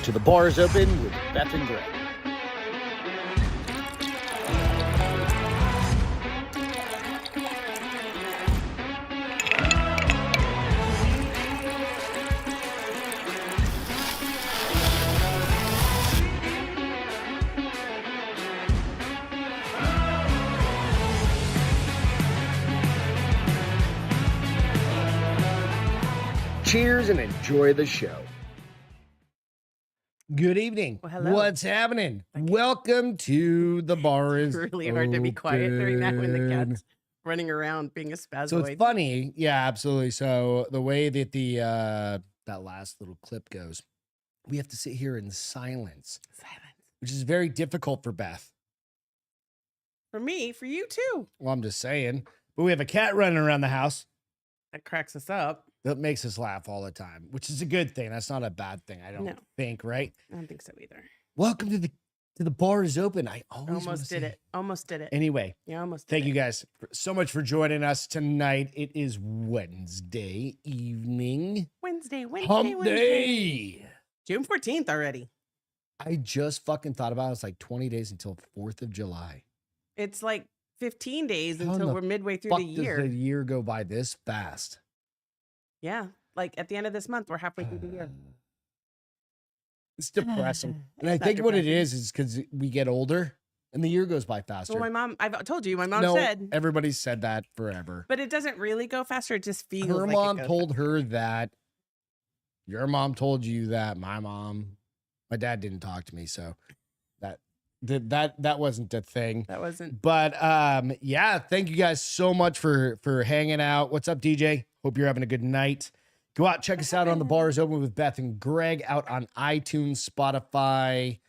to The Bar's Open with Beth and Greg. Cheers and enjoy the show. Good evening. Well, hello. What's happening? Welcome to The Bar is It's really hard to be quiet during that when the cat's running around being a spazoid. So it's funny. Yeah, absolutely. So the way that the that last little clip goes, we have to sit here in silence, which is very difficult for Beth. For me, for you too. Well, I'm just saying. But we have a cat running around the house. That cracks us up. That makes us laugh all the time, which is a good thing. That's not a bad thing, I don't think, right? I don't think so either. Welcome to the Bar is Open. I almost did it. Almost did it. Anyway, you almost did thank it. you guys so much for joining us tonight. It is Wednesday evening. Wednesday. Hump day. June 14th already. I just fucking thought about it. It's like 20 days until 4th of July. It's like 15 days How until the we're midway through Fuck the year. does the year go by this fast? Yeah. Like at the end of this month, we're halfway through the year. It's depressing. And It's I not think what it depressing. is because we get older and the year goes by faster. Well, I've told you, my mom No, said. everybody's said that forever. But it doesn't really go faster. It just feels Her like mom it goes told her that. Your mom told you that. My dad didn't talk to me, so that wasn't a thing. That wasn't. But yeah, thank you guys so much for hanging out. What's up, DJ? Hope you're having a good night. Go out, check us out on The Bar is Open with Beth and Greg out on iTunes, Spotify.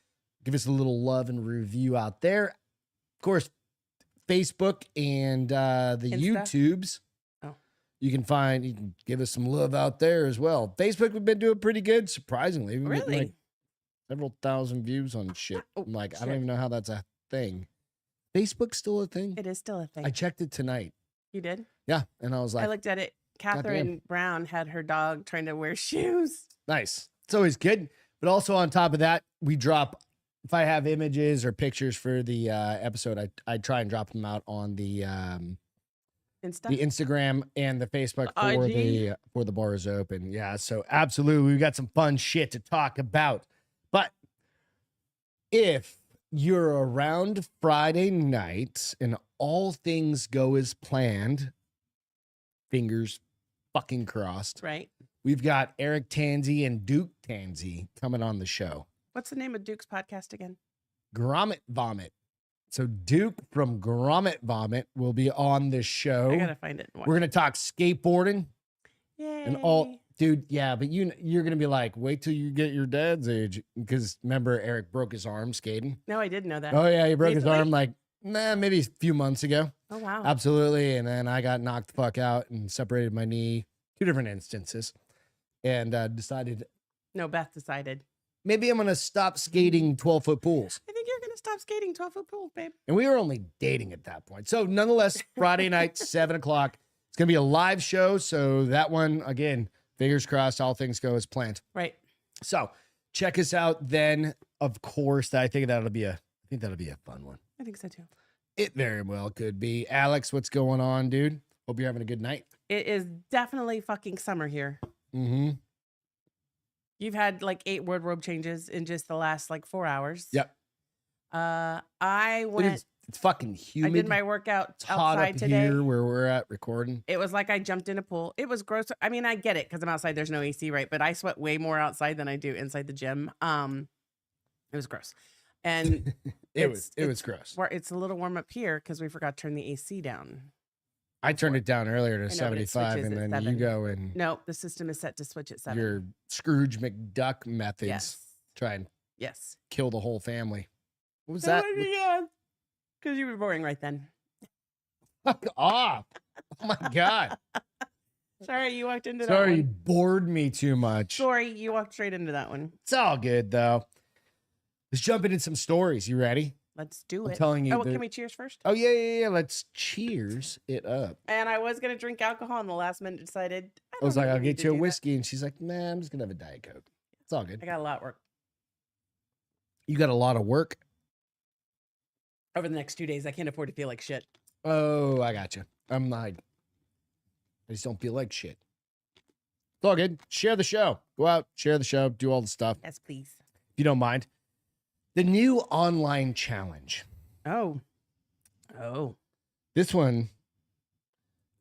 Give us a little love and review out there. Of course, Facebook and the Insta? YouTubes. Oh. You can give us some love out there as well. Facebook, we've been doing pretty good, surprisingly. We've been getting, Really? like several thousand views on shit. Oh, I'm like, I shit. don't even know how that's a thing. Facebook's still a thing? It is still a thing. I checked it tonight. You did? Yeah, and I was like, I looked at it. Catherine Brown had her dog trying to wear shoes. nice. It's always good. But also on top of that, we drop, if I have images or pictures for the episode, I try and drop them out on the Instagram and the Facebook for the Bar is Open. Yeah, so absolutely, we've got some fun shit to talk about. But if you're around Friday night and all things go as planned, fingers fucking crossed. Right. We've got Eric Tanzi and Duke Tanzi coming on the show. What's the name of Duke's podcast again? Grommet Vomit. So Duke from Grommet Vomit will be on the show. I gotta find it. And watch We're gonna talk skateboarding Yay. and all, dude. Yeah, but you're gonna be like, wait till you get your dad's age, because remember Eric broke his arm skating. No, I didn't know that. Oh yeah, he broke his Recently? arm like maybe a few months ago. Oh, wow. Absolutely. And then I got knocked the fuck out and separated my knee, 2 different instances, and decided No, Beth decided. maybe I'm going to stop skating 12-foot pools. I think you're gonna stop skating 12-foot pools, babe. And we were only dating at that point. So nonetheless, Friday night, 7 o'clock, it's going to be a live show. So that one, again, fingers crossed, all things go as planned. Right. So check us out then. Of course, I think that'll be a fun one. I think so too. It very well could be. Alex, what's going on, dude? Hope you're having a good night. It is definitely fucking summer here. Mm-hmm. You've had like 8 wardrobe changes in just the last like 4 hours. Yep. I went. It's fucking humid. I did my workout It's hot outside up today. here where we're at recording. It was like I jumped in a pool. It was gross. I mean, I get it because I'm outside. There's no AC, right? But I sweat way more outside than I do inside the gym. It was gross, and It was gross. it's a little warm up here because we forgot to turn the AC down. I turned it down earlier to I know, but it 75, switches and at then 7. you go and No, the system is set to switch at 7. your Scrooge McDuck methods Yes. try and Yes. kill the whole family. What was that? Because you were boring right then. Fuck off! Oh my god! Sorry, you walked into that Sorry, you one. bored me too much. Sorry, you walked straight into that one. It's all good though. Let's jump into some stories. You ready? Let's do I'm it. telling you. Oh, can we cheers first? Oh yeah. Let's cheers it up. And I was gonna drink alcohol, and the last minute decided I was like, don't I'll think we need get to you a do that. whiskey, and she's like, nah, I'm just gonna have a Diet Coke. It's all good. I got a lot of work. You got a lot of work. Over the next 2 days, I can't afford to feel like shit. Oh, I got you. I just don't feel like shit. It's all good. Share the show. Go out, share the show, do all the stuff. Yes, please. If you don't mind. The new online challenge. Oh. This one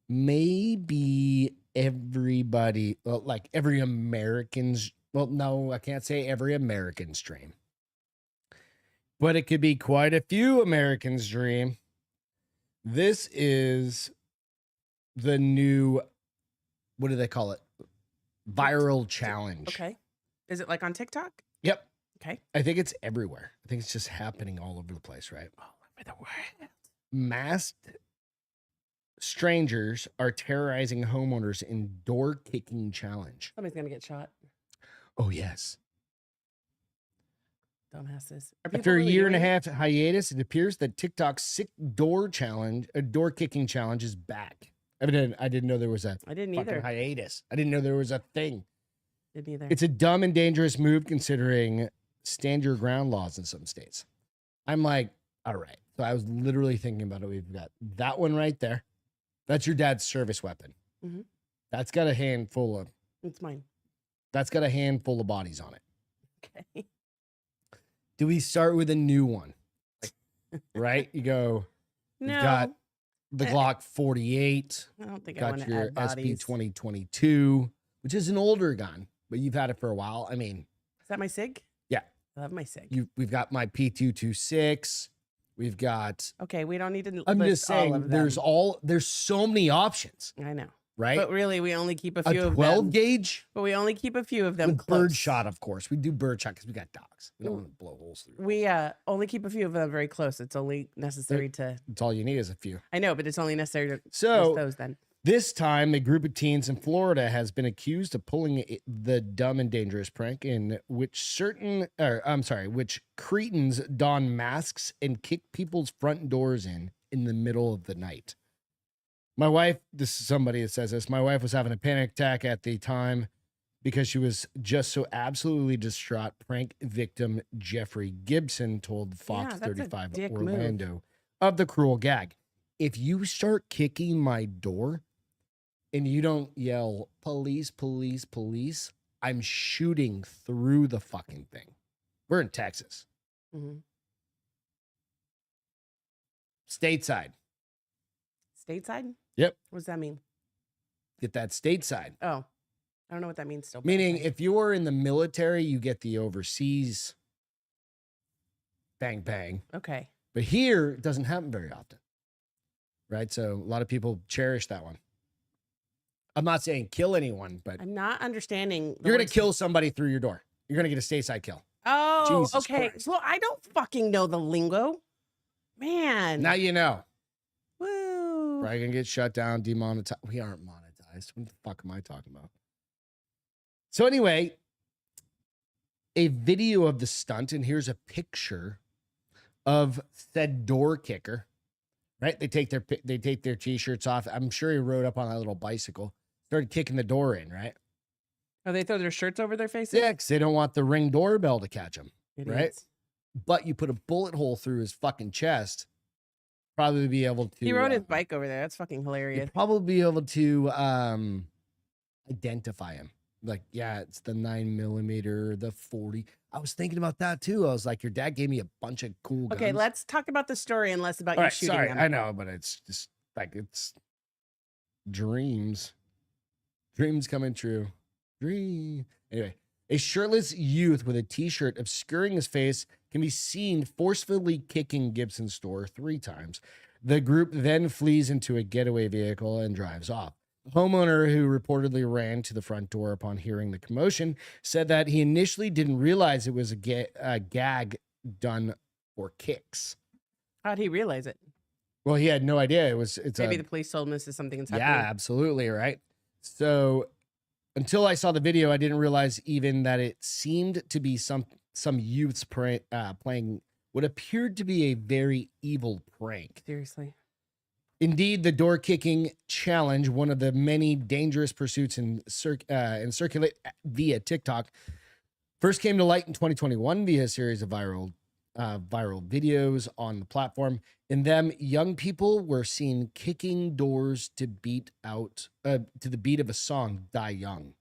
may be everybody, well, like every American's, well, no, I can't say every American's dream. But it could be quite a few Americans' dream. This is the new, what do they call it? Viral challenge. Okay. Is it like on TikTok? Yep. Okay. I think it's everywhere. I think it's just happening all over the place, right? All over the world. Masked strangers are terrorizing homeowners in door kicking challenge. Somebody's going to get shot. Oh, yes. Dumbasses. After a year and a half hiatus, it appears that TikTok's sick door kicking challenge is back. I didn't know there was a I didn't fucking either. hiatus. I didn't know there was a thing. Didn't either. It's a dumb and dangerous move considering stand your ground laws in some states. I'm like, all right. So I was literally thinking about it. We've got that one right there. That's your dad's service weapon. Mm-hmm. That's got a handful of. It's mine. That's got a handful of bodies on it. Okay. Do we start with a new one? Right? You go. No. You've got the Glock 48. I don't think I Got want to your add bodies. SP 2022, which is an older gun, but you've had it for a while. I mean, Is that my SIG? Yeah. I love my SIG. we've got my P226. We've got. Okay, we don't need to. I'm list just all saying, of them. there's so many options, I know, right? but really, we only keep a few A of 12 them. gauge But we only keep a few of them with close. birdshot, of course. We do birdshot because we got dogs. We don't Ooh. want to blow holes through. We only keep a few of them very close. It's only necessary to. It's all you need is a few. I know, but it's only necessary to So list those then. this time, a group of teens in Florida has been accused of pulling the dumb and dangerous prank in which which cretins don masks and kick people's front doors in the middle of the night. My wife, this is somebody that says this, my wife was having a panic attack at the time because she was just so absolutely distraught. Prank victim Jeffrey Gibson told Fox that's a 35 dick Orlando of the cruel gag. If you start kicking my door, and you don't yell, police, police, police, I'm shooting through the fucking thing. We're in Texas. Mm-hmm. Stateside. Stateside? Yep. What does that mean? Get that stateside. Oh, I don't know what that means still. but Meaning, okay. if you're in the military, you get the overseas bang, bang. Okay. But here, it doesn't happen very often. Right? So a lot of people cherish that one. I'm not saying kill anyone, but I'm not understanding. you're going to kill somebody through your door. You're going to get a stateside kill. Oh, Jesus okay. Christ. Well, I don't fucking know the lingo. Man. Now you know. Woo. Probably going to get shut down, demonetized. We aren't monetized. What the fuck am I talking about? So anyway, a video of the stunt, and here's a picture of said door kicker. Right? They take their t-shirts off. I'm sure he rode up on that little bicycle, started kicking the door in, right? Oh, they throw their shirts over their faces? Yeah, because they don't want the Ring doorbell to catch him, right? Idiots. But you put a bullet hole through his fucking chest, probably be able to. He rode his bike over there. That's fucking hilarious. You'd probably be able to identify him. Like, yeah, it's the 9mm, the 40. I was thinking about that too. I was like, your dad gave me a bunch of cool guns. Okay, let's talk about the story and less about All you right, shooting sorry, them. I know, but it's just like it's dreams. Dreams coming true. Dream. Anyway, a shirtless youth with a t-shirt obscuring his face can be seen forcefully kicking Gibson's door 3 times. The group then flees into a getaway vehicle and drives off. The homeowner, who reportedly ran to the front door upon hearing the commotion, said that he initially didn't realize it was a gag done for kicks. How'd he realize it? Well, he had no idea. Maybe the police told him this is something that's happening. Yeah, absolutely, right? So until I saw the video, I didn't realize even that it seemed to be some youths playing what appeared to be a very evil prank. Seriously. Indeed, the door kicking challenge, one of the many dangerous pursuits in circulate via TikTok, First came to light in 2021 via a series of viral videos on the platform. In them, young people were seen kicking doors to the beat of a song, Die Young.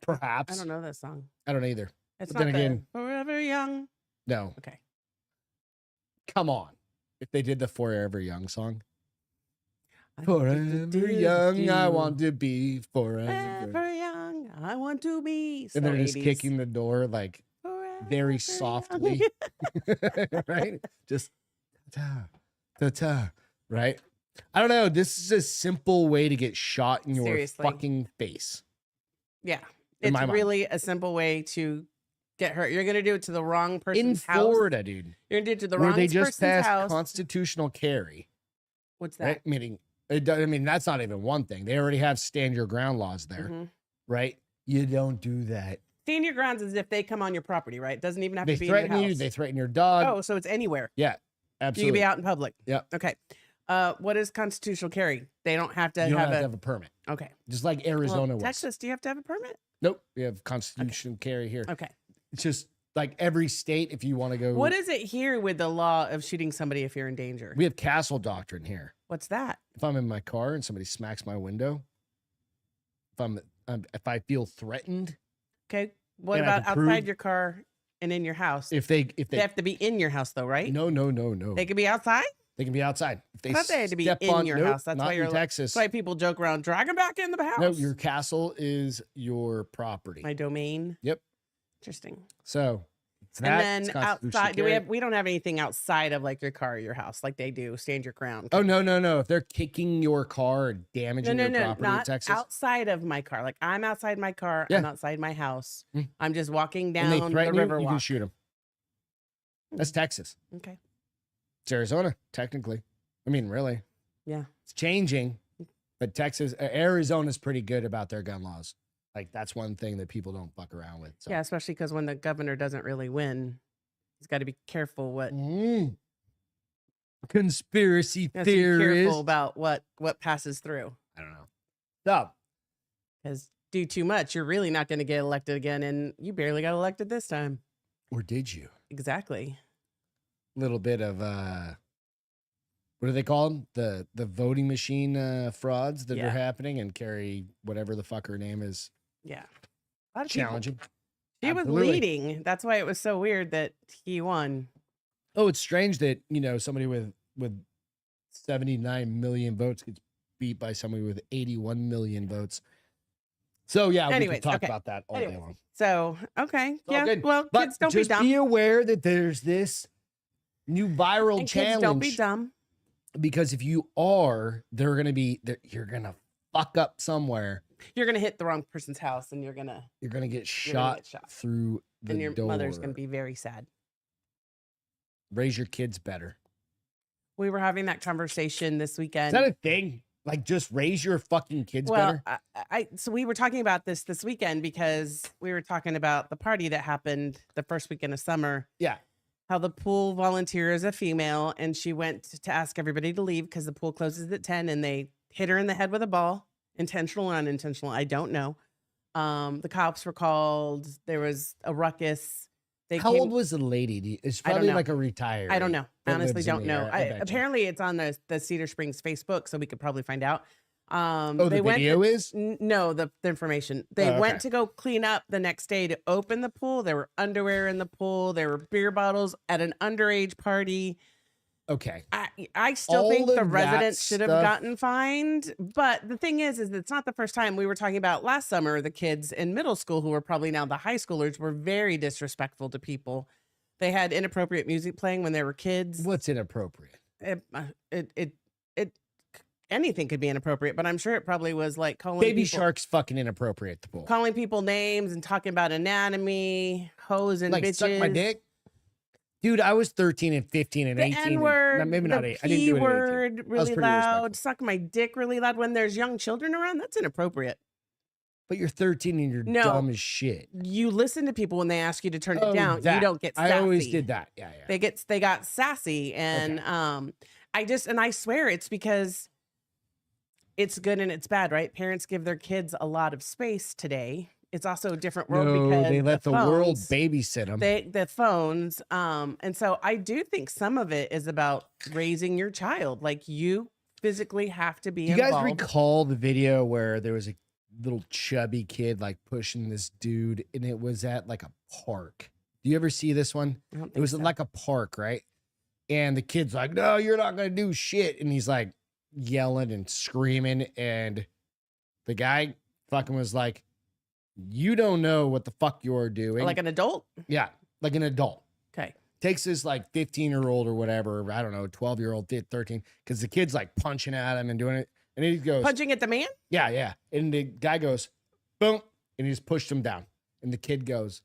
Perhaps. I don't know that song. I don't either. It's But not then Forever Young. No. Okay. Come on. If they did the Forever Young song. Forever young, I want to be forever young. I want to be. So and they're just 80s. kicking the door like very softly. Right? Just ta ta ta. Right? I don't know. This is a simple way to get shot in your Seriously. fucking face. Yeah. In It's my mind. really a simple way to get hurt. You're going to do it to the wrong person's In house. Florida, dude. You're going to do it to the where wrong they just person's passed house. constitutional carry. What's that? Right? Meaning, that's not even one thing. They already have stand your ground laws there. Mhm. Right? You don't do that. Stand your grounds as if they come on your property, right? It doesn't even have They to be in your threaten you. house. They threaten your dog. Oh, so it's anywhere. Yeah, You absolutely. can be out in public. Yep. Okay. What is constitutional carry? They don't have to You don't have have to have a permit. Okay. Just like Arizona was. Texas, do you have to have a permit? Nope. We have constitutional carry here. Okay. It's just like every state, if you want to go. What is it here with the law of shooting somebody if you're in danger? We have castle doctrine here. What's that? If I'm in my car and somebody smacks my window, if I feel threatened, Okay. What And I about can outside prove- your car and in your house? if they They have to be in your house though, right? no, They can be outside? they can be outside. If I thought they had to be step in on- your nope, house. That's not why in you're Texas. That's why people joke around, drag them back in the house. No, your castle is your property. My domain. Yep. Interesting. So it's that. And it's then constitutional outside, carry. we don't have anything outside of like your car or your house like they do. Stand your ground. Oh no! If they're kicking your car or damaging your property in not Texas, outside of my car. Like I'm outside my car. Yeah. I'm outside my house. Mm. I'm just walking and down they the threaten you, river you can walk. shoot them. That's Texas. Okay. It's Arizona, technically. I mean, really. Yeah. It's changing, but Arizona's pretty good about their gun laws. Like that's one thing that people don't fuck around with. So. Yeah, especially because when the governor doesn't really win, he's got to be careful what Conspiracy he has to be careful theorist. about what passes through. I don't know. So Because do too much, you're really not going to get elected again, and you barely got elected this time. or did you? Exactly. Little bit of what do they call them? The voting machine frauds that Yeah. are happening, and Carrie, whatever the fuck her name is, Yeah. A lot of people- challenging. He was Absolutely. leading. That's why it was so weird that he won. Oh, it's strange that somebody with 79 million votes gets beat by somebody with 81 million votes. So yeah, we Anyways, can talk okay. about that all day Anyways, long. So, okay. all Yeah. good. Well, But kids, don't just be dumb. be aware that there's this new viral And challenge. kids, don't be dumb. Because if you are, you're gonna fuck up somewhere. You're going to hit the wrong person's house, and you're going to, You're gonna get gonna shot, get shot. through the and your door. mother's going to be very sad. Raise your kids better. We were having that conversation this Is weekend. that a thing? Like, just raise your fucking kids Well, better. so we were talking about this weekend because we were talking about the party that happened the first weekend of summer. Yeah. How the pool volunteer is a female, and she went to ask everybody to leave because the pool closes at 10, and they hit her in the head with a ball, intentional or unintentional, I don't know. The cops were called. There was a ruckus. How old was the lady? It's I don't probably know. like a retiree. I don't know. I that honestly lives in don't the know. area. I bet you. Apparently, it's on the Cedar Springs Facebook, so we could probably find out. Oh, They the went video is? no, the information. They Oh, went okay. to go clean up the next day to open the pool. There were underwear in the pool. There were beer bottles at an underage party. Okay. I still think All the of that residents should have stuff- gotten fined. But the thing is it's not the first time. We were talking about last summer, the kids in middle school who were probably now the high schoolers were very disrespectful to people. They had inappropriate music playing when they were kids. What's inappropriate? Anything could be inappropriate, but I'm sure it probably was like calling Baby people, Shark's fucking inappropriate at the pool. calling people names and talking about anatomy, hoes and Like, bitches. suck my dick? Dude, I was 13 and 15 and The 18. N word, Maybe not the 8. I didn't do it at 18. word was really pretty loud, respectful. suck my dick really loud when there's young children around. That's inappropriate. But you're 13 and you're No. dumb as shit. You listen to people when they ask you to turn Oh, it down. You that. don't get sassy. I always did that. Yeah. They got sassy, and I swear it's because it's good and it's bad, right? Parents give their kids a lot of space today, it's also a different world No, because they let the world phones, babysit them. the phones. And so I do think some of it is about raising your child. Like you physically have to be Do you guys involved. recall the video where there was a little chubby kid like pushing this dude, and it was at like a park? Do you ever see this one? I don't It think was so. like a park, right? And the kid's like, "No, you're not gonna do shit," and he's like yelling and screaming, and the guy fucking was like, "You don't know what the fuck you're doing." Like an adult. Yeah, like an adult. Okay. Takes this like 15-year-old or whatever, I don't know, 12-year-old, 13, because the kid's like punching at him and doing it. And he goes, Punching at the man? yeah, yeah. And the guy goes, boom, and he just pushed him down. And the kid goes,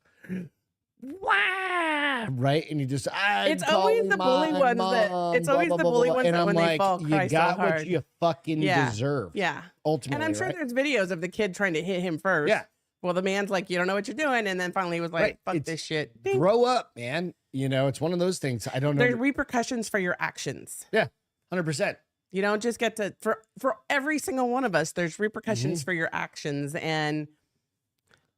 wah, right? And he just, It's always the bully ones that it's always the bully ones that when they fall cry you got so hard. what you fucking Yeah. deserve. Yeah. Ultimately, And I'm sure right? there's videos of the kid trying to hit him first. Yeah. Well, the man's like, you don't know what you're doing. And then finally he was like, Right. fuck It's this shit. Ding. Grow up, man. You know, it's one of those things. I don't know. There's repercussions for your actions. 100%. You don't just get to for every single one of us, there's repercussions Mm-hmm. for your actions. And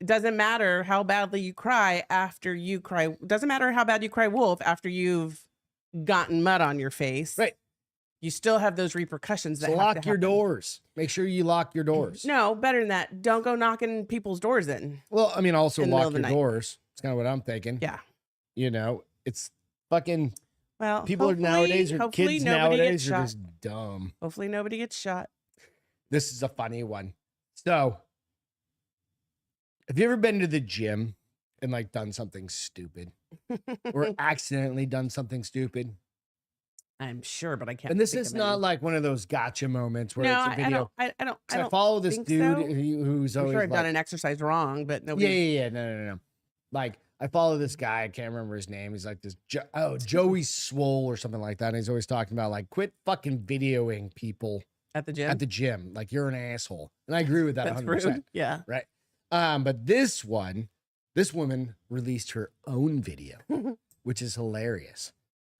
it doesn't matter how badly you cry after you cry. It doesn't matter how bad you cry wolf after you've gotten mud on your face. Right. You still have those repercussions that So have lock to your happen. doors. Make sure you lock your doors. No, better than that. Don't go knocking people's doors in. Well, I mean, also In the middle lock of your the night. doors. It's kind of what I'm thinking. Yeah. You know, it's fucking Well, people are nowadays, or hopefully kids nobody nowadays gets are shot. just dumb. Hopefully nobody gets shot. This is a funny one. So, have you ever been to the gym and like done something stupid or accidentally done something stupid? I'm sure, but I can't. And this think is of not any. like one of those gotcha moments where No, it's a video. I don't. I So I don't. follow this think dude so. who's I'm always sure I've like, done an exercise wrong, but nobody. yeah. No. Like I follow this guy. I can't remember his name. He's like this Joey Swole or something like that. And he's always talking about like quit fucking videoing people At the gym. at the gym. Like you're an asshole. And I agree with that That's 100%. rude. Yeah. Right. But this woman released her own video, which is hilarious.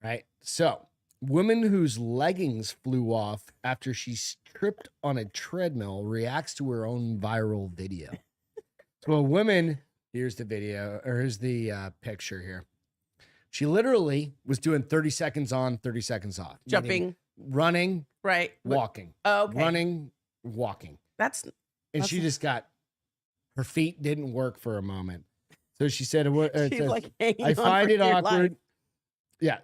Right. So, woman whose leggings flew off after she tripped on a treadmill reacts to her own viral video. So, a woman, here's the video, or here's the picture here. She literally was doing 30 seconds on, 30 seconds off. Jumping. Running, Right. walking. Oh, okay. Running, walking. That's And she just got, her feet didn't work for a moment. So she said, it she's says, like hanging I on find for it dear awkward. life. Yeah.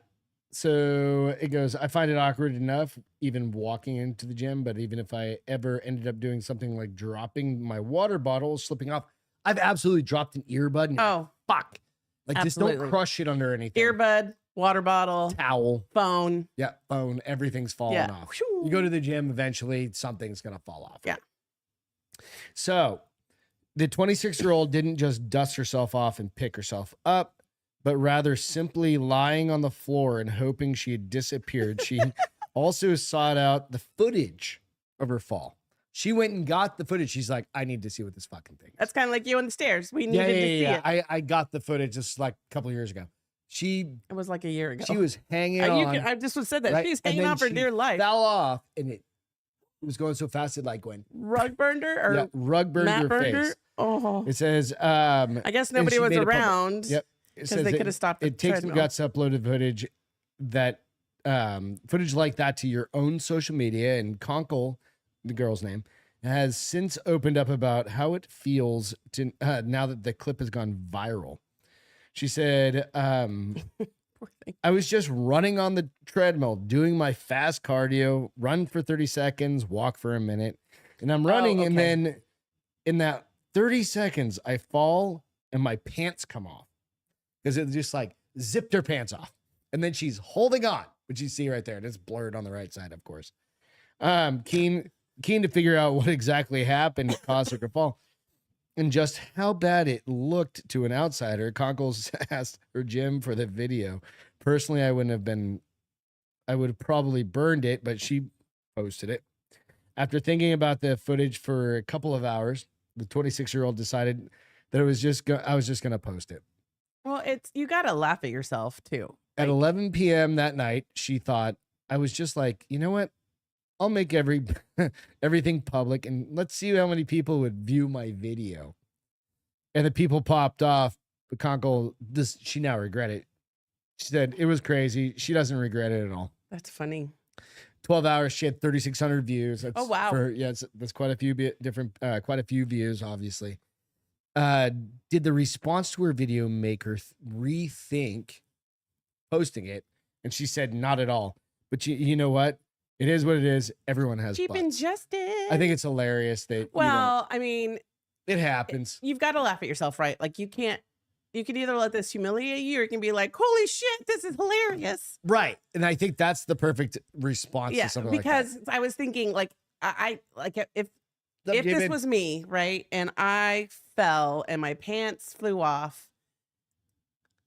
So it goes, I find it awkward enough even walking into the gym, but even if I ever ended up doing something like dropping my water bottle, slipping off, I've absolutely dropped an earbud. And Oh, fuck. Like just don't absolutely. crush it under anything. earbud, water bottle, Towel. phone. Yeah. Phone. Everything's falling Yeah. off. You go to the gym, eventually something's going to fall off. Yeah. So the 26-year-old didn't just dust herself off and pick herself up, but rather simply lying on the floor and hoping she had disappeared. She also sought out the footage of her fall. She went and got the footage. She's like, I need to see what this fucking thing is. That's kind of like you on the stairs. We needed to see it. I got the footage just like a couple years ago. She It was like a year ago. was hanging You on. I just said that. right? She's And hanging then on for she dear life. fell off, and it was going so fast it like went Rug burned her or yeah, rug burned mat your burned her? face. Oh, It says I guess nobody she was made it public. around. Yep. It Because says they that could have stopped the it takes some treadmill. guts to upload footage that footage like that to your own social media. And Conkle, the girl's name, has since opened up about how it feels to now that the clip has gone viral. She said, Poor thing. I was just running on the treadmill, doing my fast cardio, run for 30 seconds, walk for a minute. And I'm running, and okay. then in that 30 seconds, I fall and my pants come off because it just like zipped her pants off. And then she's holding on, which you see right there. And it's blurred on the right side, of course. Keen to figure out what exactly happened that caused her to fall and just how bad it looked to an outsider. Conkles asked her gym for the video. Personally, I would have probably burned it, but she posted it. After thinking about the footage for a couple of hours, the 26-year-old decided that I was just going to post it. Well, you got to laugh at yourself too. At 11 p.m. that night, she thought, I was just like, you know what? I'll make everything public and let's see how many people would view my video. And the people popped off. McConkel, she now regret it. She said it was crazy. She doesn't regret it at all. That's funny. 12 hours, she had 3,600 views. That's wow. That's quite a few quite a few views, obviously. Did the response to her video make her rethink posting it? And she said, not at all. But you know what? It is what it is. Everyone has cheap and justice. I think it's hilarious that. Well, I mean, it happens. You've got to laugh at yourself, right? Like you can either let this humiliate you or you can be like, holy shit, this is hilarious. Right. And I think that's the perfect response to something like that. Because I was thinking like, if this was me, right, and I fell and my pants flew off,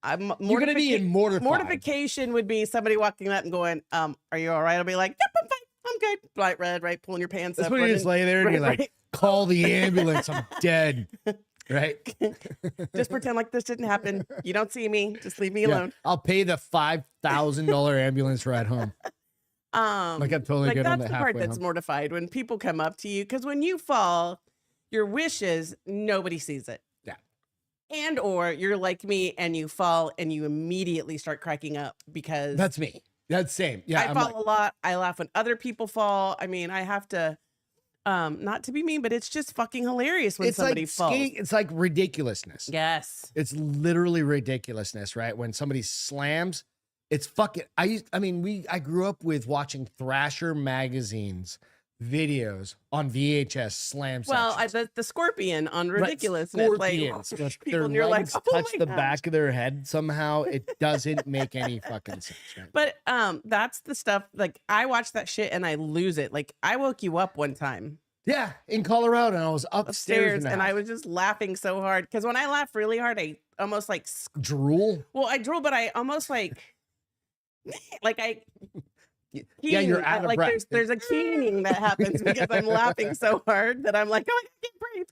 you're gonna be in mortification would be somebody walking up and going, are you all right? I'll be like, yep, I'm fine, I'm good. Bright red, right, pulling your pants up. That's when you just lay there and you're like, call the ambulance, I'm dead. Right? Just pretend like this didn't happen. You don't see me. Just leave me alone. I'll pay the $5,000 ambulance ride home. Like I'm totally good on that. That's the part that's mortified when people come up to you, because when you fall, your wish is nobody sees it. Yeah. And or you're like me and you fall and you immediately start cracking up because that's me. That's same. Yeah. I fall a lot. I laugh when other people fall. I mean, I have to not to be mean, but it's just fucking hilarious when somebody falls. It's like ridiculousness. Yes. It's literally ridiculousness, right? When somebody slams, it's fucking I grew up with watching Thrasher magazine's videos on VHS slam sections. Well, the scorpion on ridiculousness. Scorpions. Like, their legs touch the back of their head somehow. It doesn't make any fucking sense. Right? But that's the stuff, like I watch that shit and I lose it. Like I woke you up one time. Yeah, in Colorado, and I was upstairs and I was just laughing so hard. Because when I laugh really hard, I almost like drool. Well, I drool, but I almost like I yeah, you're out of like breath. There's a keening that happens because I'm laughing so hard that I'm like, oh, I can't breathe.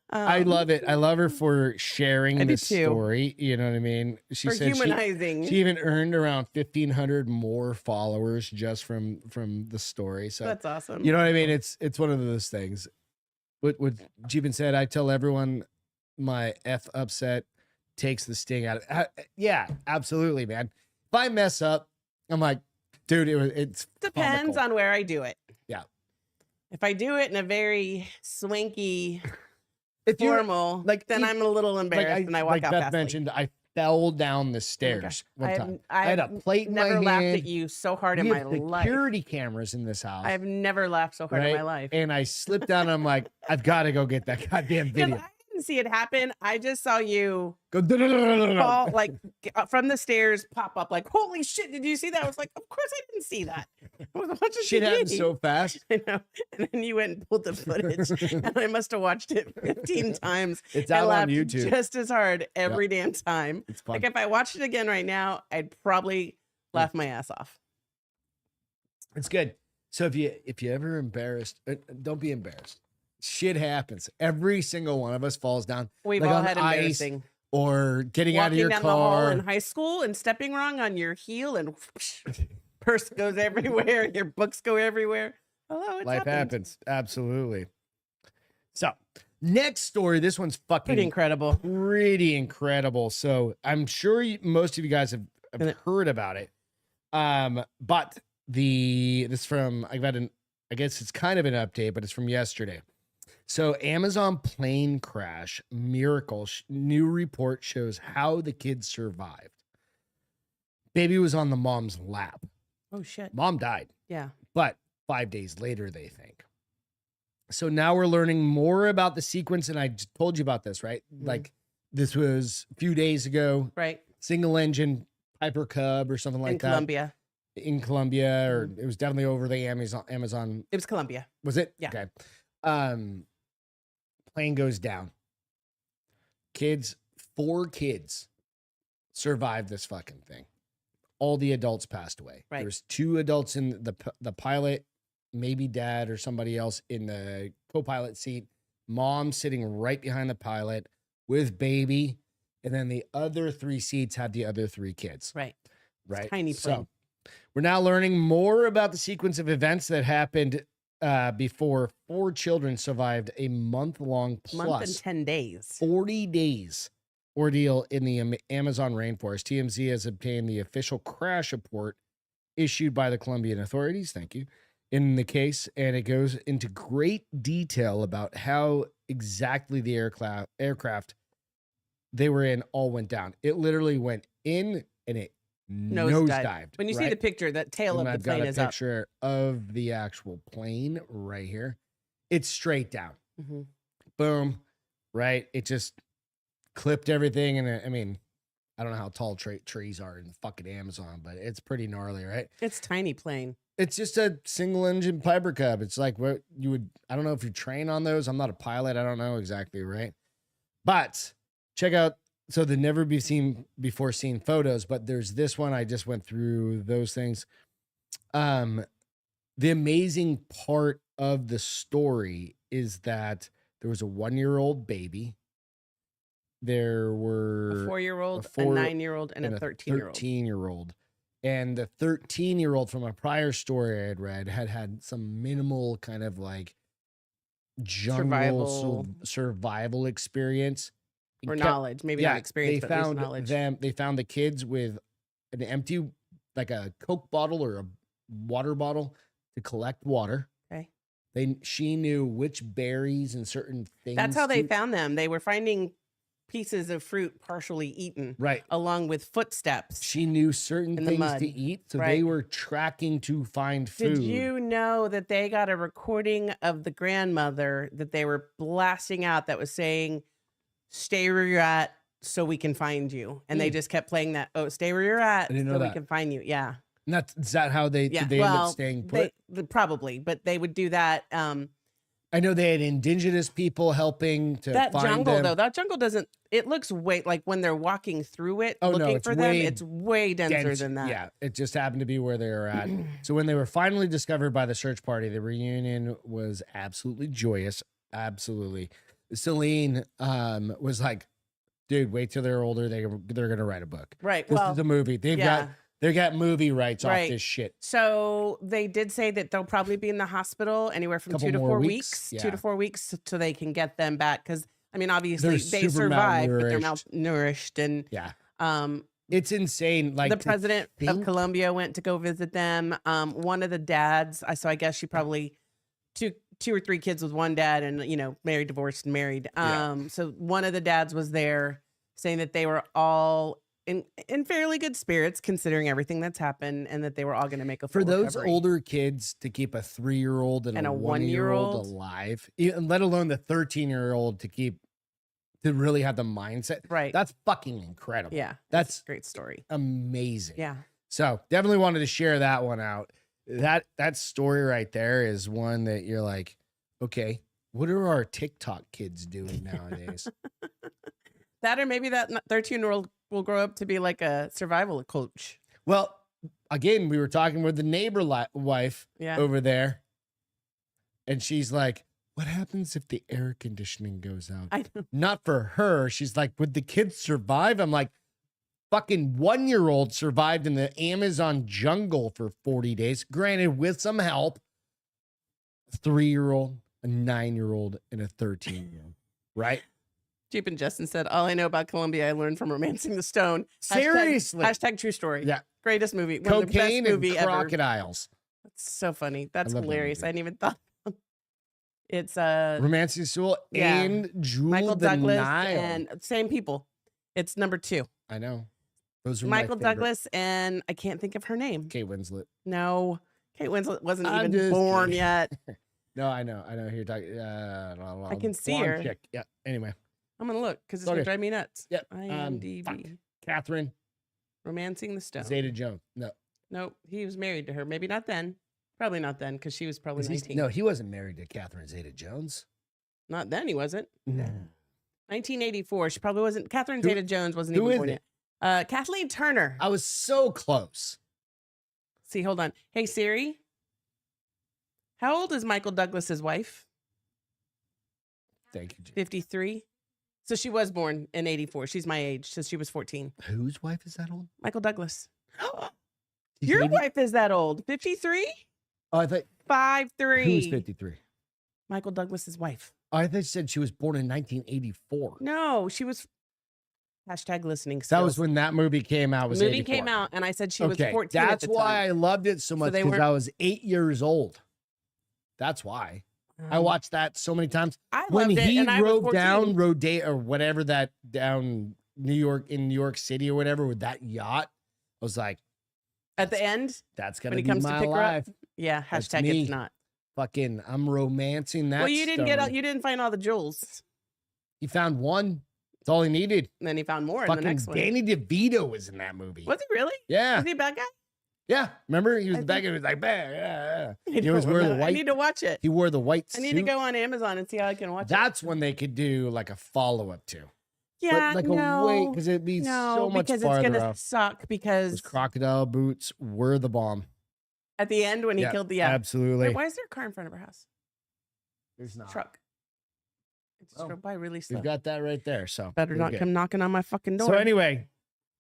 I love it. I love her for sharing the story. You know what I mean? She said humanizing. She even earned around 1,500 more followers just from the story. So that's awesome. You know what I mean? It's one of those things. What Jeevan said, I tell everyone my F upset takes the sting out of it. Yeah, absolutely, man. If I mess up, I'm like, dude, it's depends comical. on where I do it. Yeah. If I do it in a very swanky, formal, then I'm a little embarrassed and I walk out. Beth mentioned, I fell down the stairs one time. I had a plate in my hand. Never laughed at you so hard in my life. Security cameras in this house. I've never laughed so hard in my life. And I slipped down and I'm like, I've got to go get that goddamn video. I didn't see it happen. I just saw you go fall, like from the stairs, pop up like, holy shit, did you see that? I was like, of course I didn't see that. Shit happened so fast. I know. And then you went and pulled the footage and I must have watched it 15 times. It's out on YouTube. Just as hard every damn time. It's fun. Like if I watched it again right now, I'd probably laugh my ass off. It's good. So if you ever embarrassed, don't be embarrassed. Shit happens. Every single one of us falls down. We've all had embarrassing. Or getting out of your car. Walking down the hall in high school and stepping wrong on your heel and whoosh, purse goes everywhere. Your books go everywhere. Hello, life happens. Absolutely. So next story. This one's fucking pretty incredible. Pretty incredible. So I'm sure most of you guys have heard about it. But this from I guess it's kind of an update, but it's from yesterday. So Amazon plane crash miracle. New report shows how the kids survived. Baby was on the mom's lap. Oh, shit. Mom died. Yeah. But 5 days later, they think. So now we're learning more about the sequence. And I just told you about this, right? Mm-hmm. Like this was a few days ago. Right. Single engine Piper Cub or something like that. In Colombia, or it was definitely over the Amazon. It was Colombia. Was it? Yeah. Okay. Plane goes down. 4 kids survived this fucking thing. All the adults passed away. Right. There's 2 adults in the pilot, maybe dad or somebody else in the co-pilot seat. Mom sitting right behind the pilot with baby. And then the other 3 seats had the other 3 kids. Right. Right. Tiny plane. So we're now learning more about the sequence of events that happened before 4 children survived a month-long Month and plus 10 days. 40 days ordeal in the Amazon rainforest. TMZ has obtained the official crash report issued by the Colombian authorities. Thank you. In the case, and it goes into great detail about how exactly the aircraft they were in all went down. It literally went in and it nosedived. When you see the picture, that tail and of the I've plane got is a picture of the actual plane right here. It's straight down. up. Boom. Right. It just clipped everything. And I mean, I don't know how tall trees are in the fucking Amazon, but it's pretty gnarly, right? It's tiny plane. It's just a single engine Piper Cub. It's like what you would, I don't know if you train on those. I'm not a pilot. I don't know exactly, right? But check out, so the never be seen before seen photos, but there's this one. I just went through those things. The amazing part of the story is that there was a 1-year-old baby. There were a 4-year-old, a 9-year-old, and a 13-year-old. 13-year-old. And the 13-year-old, from a prior story I had read, had some minimal kind of like jungle survival experience. Or knowledge, maybe not experience, but at least knowledge. They found the kids with an empty, like a Coke bottle or a water bottle to collect water. Okay. She knew which berries and certain things. That's how they found them. They were finding pieces of fruit partially eaten, right, along with footsteps. She knew certain things to eat, so they were tracking to find food. Did you know that they got a recording of the grandmother that they were blasting out that was saying, "Stay where you're at so we can find you," and they just kept playing that, "Oh, stay where you're at so we can find you." Yeah. And is that how they end up staying put? Probably, but they would do that. I know they had indigenous people helping to that find jungle them. Though. That jungle doesn't. It looks way like when they're walking through it, looking for them. It's way denser than that. Yeah, it just happened to be where they were at. So when they were finally discovered by the search party, the reunion was absolutely joyous. Absolutely. Celine was like, "Dude, wait till they're older. They're gonna write a book. Right. This is a movie. They got movie rights off this shit." So they did say that they'll probably be in the hospital anywhere from 2 to 4 weeks. Yeah. 2 to 4 weeks so they can get them back. Because I mean, obviously they survived, but they're malnourished. And it's insane. Like the president of Colombia went to go visit them. One of the dads, I guess she probably two or three kids with one dad, and married, divorced, and married. So one of the dads was there, saying that they were all in fairly good spirits considering everything that's happened, and that they were all going to make a full those recovery. Older kids to keep a 3-year-old and a 1-year-old alive, let alone the 13-year-old to really have the mindset. Right. That's fucking incredible. Yeah. That's a great story. Amazing. Yeah. So definitely wanted to share that one out. That story right there is one that you're like, okay, what are our TikTok kids doing nowadays? That, or maybe that 13-year-old will grow up to be like a survival coach. Well, again, we were talking with the neighbor wife over there, and she's like, "What happens if the air conditioning goes out?" I know. Not for her. She's like, "Would the kids survive?" I'm like, fucking 1-year-old survived in the Amazon jungle for 40 days. Granted, with some help. 3-year-old, a 9-year-old, and a 13-year-old. Right? Jeep and Justin said, "All I know about Colombia, I learned from Romancing the Stone." Seriously. Hashtag true story. Yeah. Greatest movie. Cocaine one of the best movie and crocodiles. Ever. That's so funny. That's hilarious. That I hadn't even thought. It's Romancing the Stone and Jewel Michael the Douglas Nile. and same people. It's number 2. I know. Those are Michael Douglas and I can't think of her name. Kate Winslet. No, Kate Winslet wasn't even born yet. No, I know who you're talking. I can see her. Chick. Yeah. Anyway, I'm gonna look because it's gonna drive me nuts. Yep. IMDb. Catherine. Romancing the Stone. Zeta-Jones. No. Nope. He was married to her. Maybe not then. Probably not then because she was probably 19. No, he wasn't married to Catherine Zeta-Jones. Not then. He wasn't. No. 1984. She probably wasn't. Catherine Zeta-Jones wasn't even born yet. Kathleen Turner. I was so close. See, hold on. Hey Siri. How old is Michael Douglas's wife? Thank you, Jim. 53. So she was born in 84. She's my age, so she was 14. Whose wife is that old? Michael Douglas. Your wife is that old? 53? Oh, I thought 5'3". Who's 53? Michael Douglas's wife. Oh, I think she said she was born in 1984. No, she was #listening skills. That was when that movie came out. The movie came out, and I said she was 14 That's at the why time. I loved it so much, because I was 8 years old. That's why. I watched that so many times. I when loved it, he and I was rode 14. down Rodeo or whatever that down New York City or whatever with that yacht, I was like, at the end, that's gonna when he be comes to my pick her up. life. Yeah, That's hashtag me. it's not. Fucking, I'm romancing that. Well, you didn't story. you didn't find all the jewels. He found one. That's all he needed. And then he found more in Fucking the next one. Danny DeVito was in that movie. Was he really? Yeah. Was he a bad guy? Yeah. Remember? He was I the bad guy. He was like, bad. Yeah. I He was don't wearing the remember. I white. need to watch it. He wore the white I suit. need to go on Amazon and see how I can watch it. That's when they could do like a follow up to. Yeah, But like a wait, because it'd be so much because farther it's gonna off. suck Those because crocodile boots were the bomb. at the end when he killed the Absolutely. Wait, why is there a car in front of our house? There's not. Truck. It just Oh, drove by really slow. We've got that right there. So Better we're not good. come knocking on my fucking door. So anyway,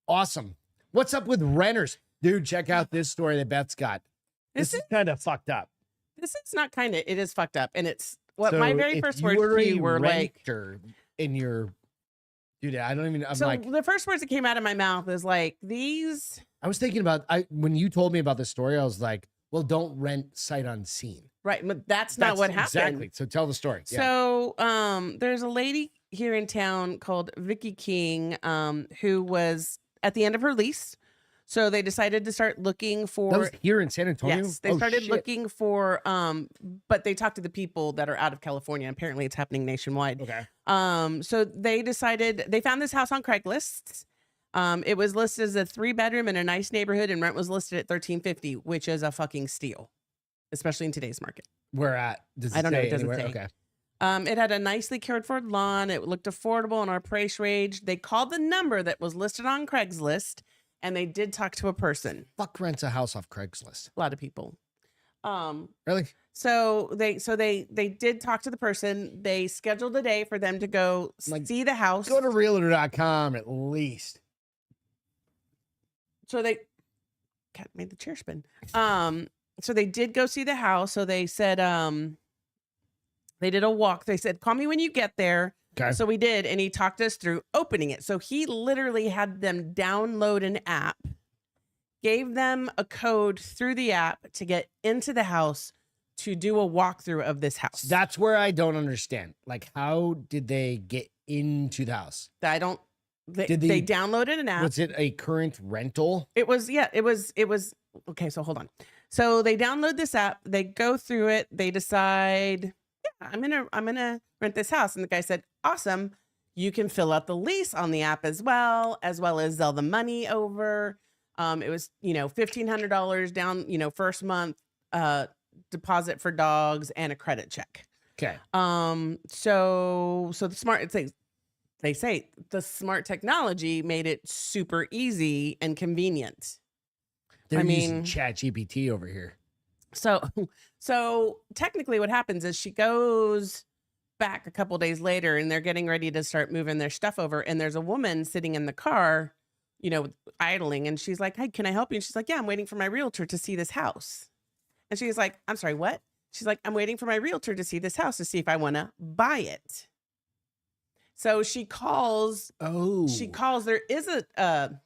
awesome. What's up with renters? Dude, check out this story that Beth's got. This is kind of fucked up. This is not kind of. It is fucked up, and it's what So my very if first you words were to a you were like. renter in your, dude, I don't even. I'm So like, the first words that came out of my mouth is like these. I was thinking about. When you told me about this story, I was like, well, don't rent sight unseen. Right, but that's not what happened. Exactly. So tell the story. Yeah. So, there's a lady here in town called Vicky King, who was at the end of her lease. So they decided to start looking for. That was here in San Antonio. Yes, they started looking for. But they talked to the people that are out of California. Apparently, it's happening nationwide. Okay. So they decided they found this house on Craigslist. It was listed as a 3-bedroom in a nice neighborhood, and rent was listed at $13.50, which is a fucking steal, especially in today's market. Where at? Does it I don't know. say It doesn't anywhere? say. Okay. It had a nicely cared for lawn. It looked affordable in our price range. They called the number that was listed on Craigslist, and they did talk to a person. Fuck rents a house off Craigslist. A lot of people. Really? So they did talk to the person. They scheduled a day for them to go see the house. Go to realtor.com at least. So they cat made the chair spin. So they did go see the house. So they said they did a walk. They said, call me when you get there. Okay. So we did, and he talked us through opening it. So he literally had them download an app, gave them a code through the app to get into the house to do a walkthrough of this house. That's where I don't understand. Like, how did they get into the house? I don't. They they downloaded an app. Was it a current rental? It was, yeah, it was. Okay, so hold on. So they download this app, they go through it, they decide, yeah, I'm gonna rent this house. And the guy said, awesome. You can fill out the lease on the app as well as Zelle the money over. It was, $1,500 down, first month, deposit for dogs and a credit check. Okay. So the smart, they say the smart technology made it super easy and convenient. They're using ChatGPT over here. So technically what happens is she goes back a couple days later and they're getting ready to start moving their stuff over. And there's a woman sitting in the car, idling. And she's like, hey, can I help you? And she's like, yeah, I'm waiting for my realtor to see this house. And she's like, I'm sorry, what? She's like, I'm waiting for my realtor to see this house to see if I want to buy it. So she calls. Oh. There is a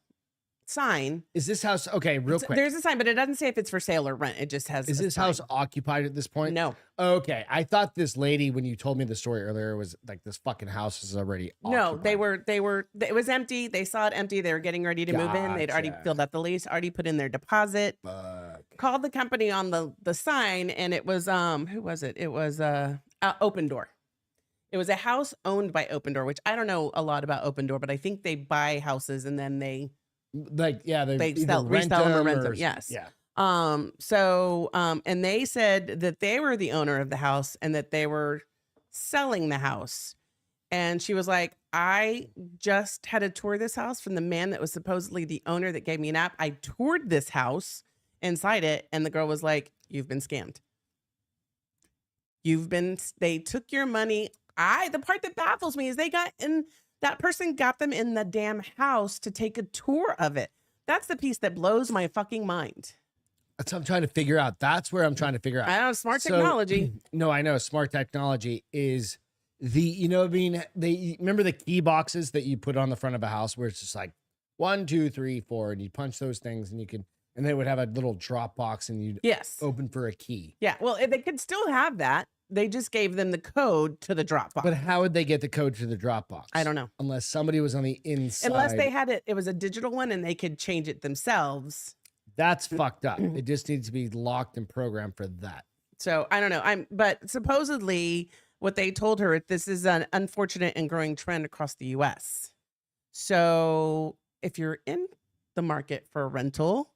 sign. Is this house okay? Real quick. There's a sign, but it doesn't say if it's for sale or rent. It just has. Is this house occupied at this point? No. Okay. I thought this lady, when you told me the story earlier, was like this fucking house is already No, occupied. they were. It was empty. They saw it empty. They were getting ready to move in. They'd already filled out the lease. Already put in their deposit. Called the company on the sign, and it was who was it? It was Open Door. It was a house owned by Open Door, which I don't know a lot about Open Door, but I think they buy houses and then they sell, resell them or rent them. Yes. Yeah. And they said that they were the owner of the house and that they were selling the house. And she was like, I just had a tour of this house from the man that was supposedly the owner that gave me an app. I toured this house inside it. And the girl was like, you've been scammed. They took your money. The part that baffles me is that person got them in the damn house to take a tour of it. That's the piece that blows my fucking mind. That's what I'm trying to figure out. That's where I'm trying to figure out. I don't know, smart technology. No, I know. Smart technology is you know, I mean, they remember the key boxes that you put on the front of a house where it's just like 1, 2, 3, 4, and you punch those things and and they would have a little drop box and you'd open for a key. Yeah. Well, they could still have that. They just gave them the code to the Dropbox. But how would they get the code to the Dropbox? I don't know. Unless somebody was on the inside. Unless they had it was a digital one and they could change it themselves. That's fucked up. It just needs to be locked and programmed for that. So I don't know. But supposedly what they told her, this is an unfortunate and growing trend across the US. So if you're in the market for a rental,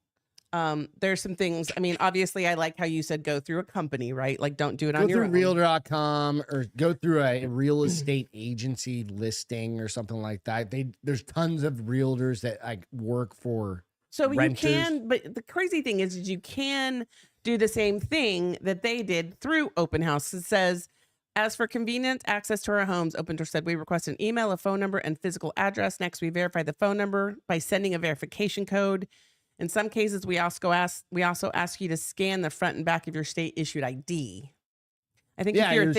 there's some things. I mean, obviously, I like how you said go through a company, right? Like, don't do it on your own. Go through Realtor.com or go through a real estate agency listing or something like that. There's tons of realtors that like work for. So renters. You can, but the crazy thing is you can do the same thing that they did through Open House. It says, as for convenient access to our homes, Open Door said, we request an email, a phone number, and physical address. Next, we verify the phone number by sending a verification code. In some cases, we also ask you to scan the front and back of your state issued ID. I think if you're a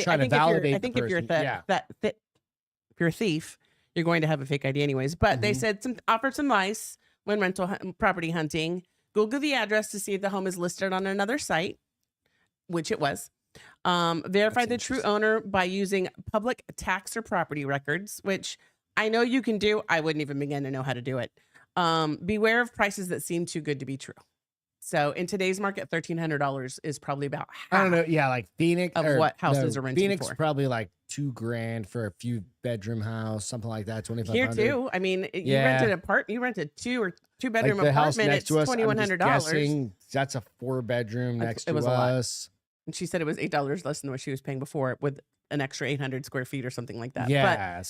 thief, you're going to have a fake ID anyways. But they said offer some advice when property hunting. Google the address to see if the home is listed on another site, which it was. Verify the true owner by using public tax or property records, which I know you can do. I wouldn't even begin to know how to do it. Beware of prices that seem too good to be true. So in today's market, $1,300 is probably about half. I don't know. Yeah, like Phoenix of what houses are renting Phoenix for. Probably like $2,000 for a few bedroom house, something like that. 2,500 here too. I mean, you rented two bedroom like apartment. It's $2,100. That's a 4-bedroom next to us. And she said it was $8 less than what she was paying before, with an extra 800 square feet or something like that. Yeah.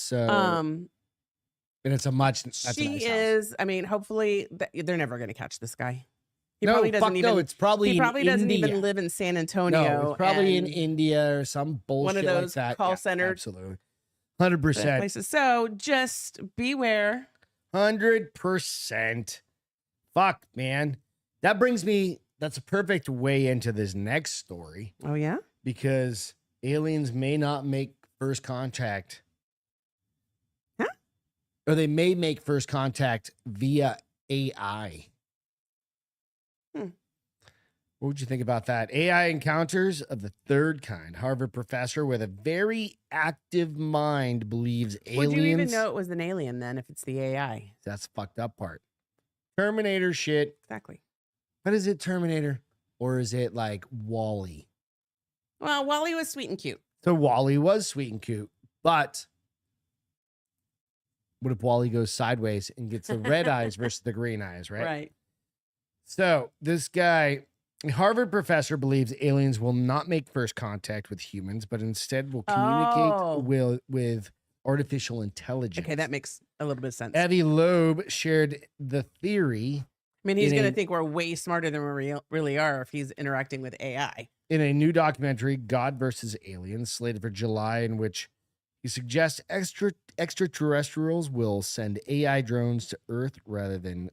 And it's a much. She is. I mean, hopefully they're never going to catch this guy. It's probably he probably doesn't even live in San Antonio. No, it's probably in India or some bullshit one of those like that. call center. Absolutely, 100%. So just beware. 100%. Fuck, man. That brings me. That's a perfect way into this next story. Oh yeah, because aliens may not make first contact. Or they may make first contact via AI. What would you think about that? AI encounters of the third kind. Harvard professor with a very active mind believes aliens. Would you even know it was an alien then if it's the AI? That's the fucked up part. Terminator shit. Exactly. But is it Terminator or is it like WALL-E? Well, WALL-E was sweet and cute. So WALL-E was sweet and cute, but what if WALL-E goes sideways and gets the red eyes versus the green eyes, right? Right. So this guy, a Harvard professor, believes aliens will not make first contact with humans, but instead will communicate with artificial intelligence. Okay, that makes a little bit of sense. Eddie Loeb shared the theory. I mean, he's going to think we're way smarter than we really are if he's interacting with AI. In a new documentary, God versus Aliens, slated for July, in which he suggests extraterrestrials will send AI drones to Earth rather than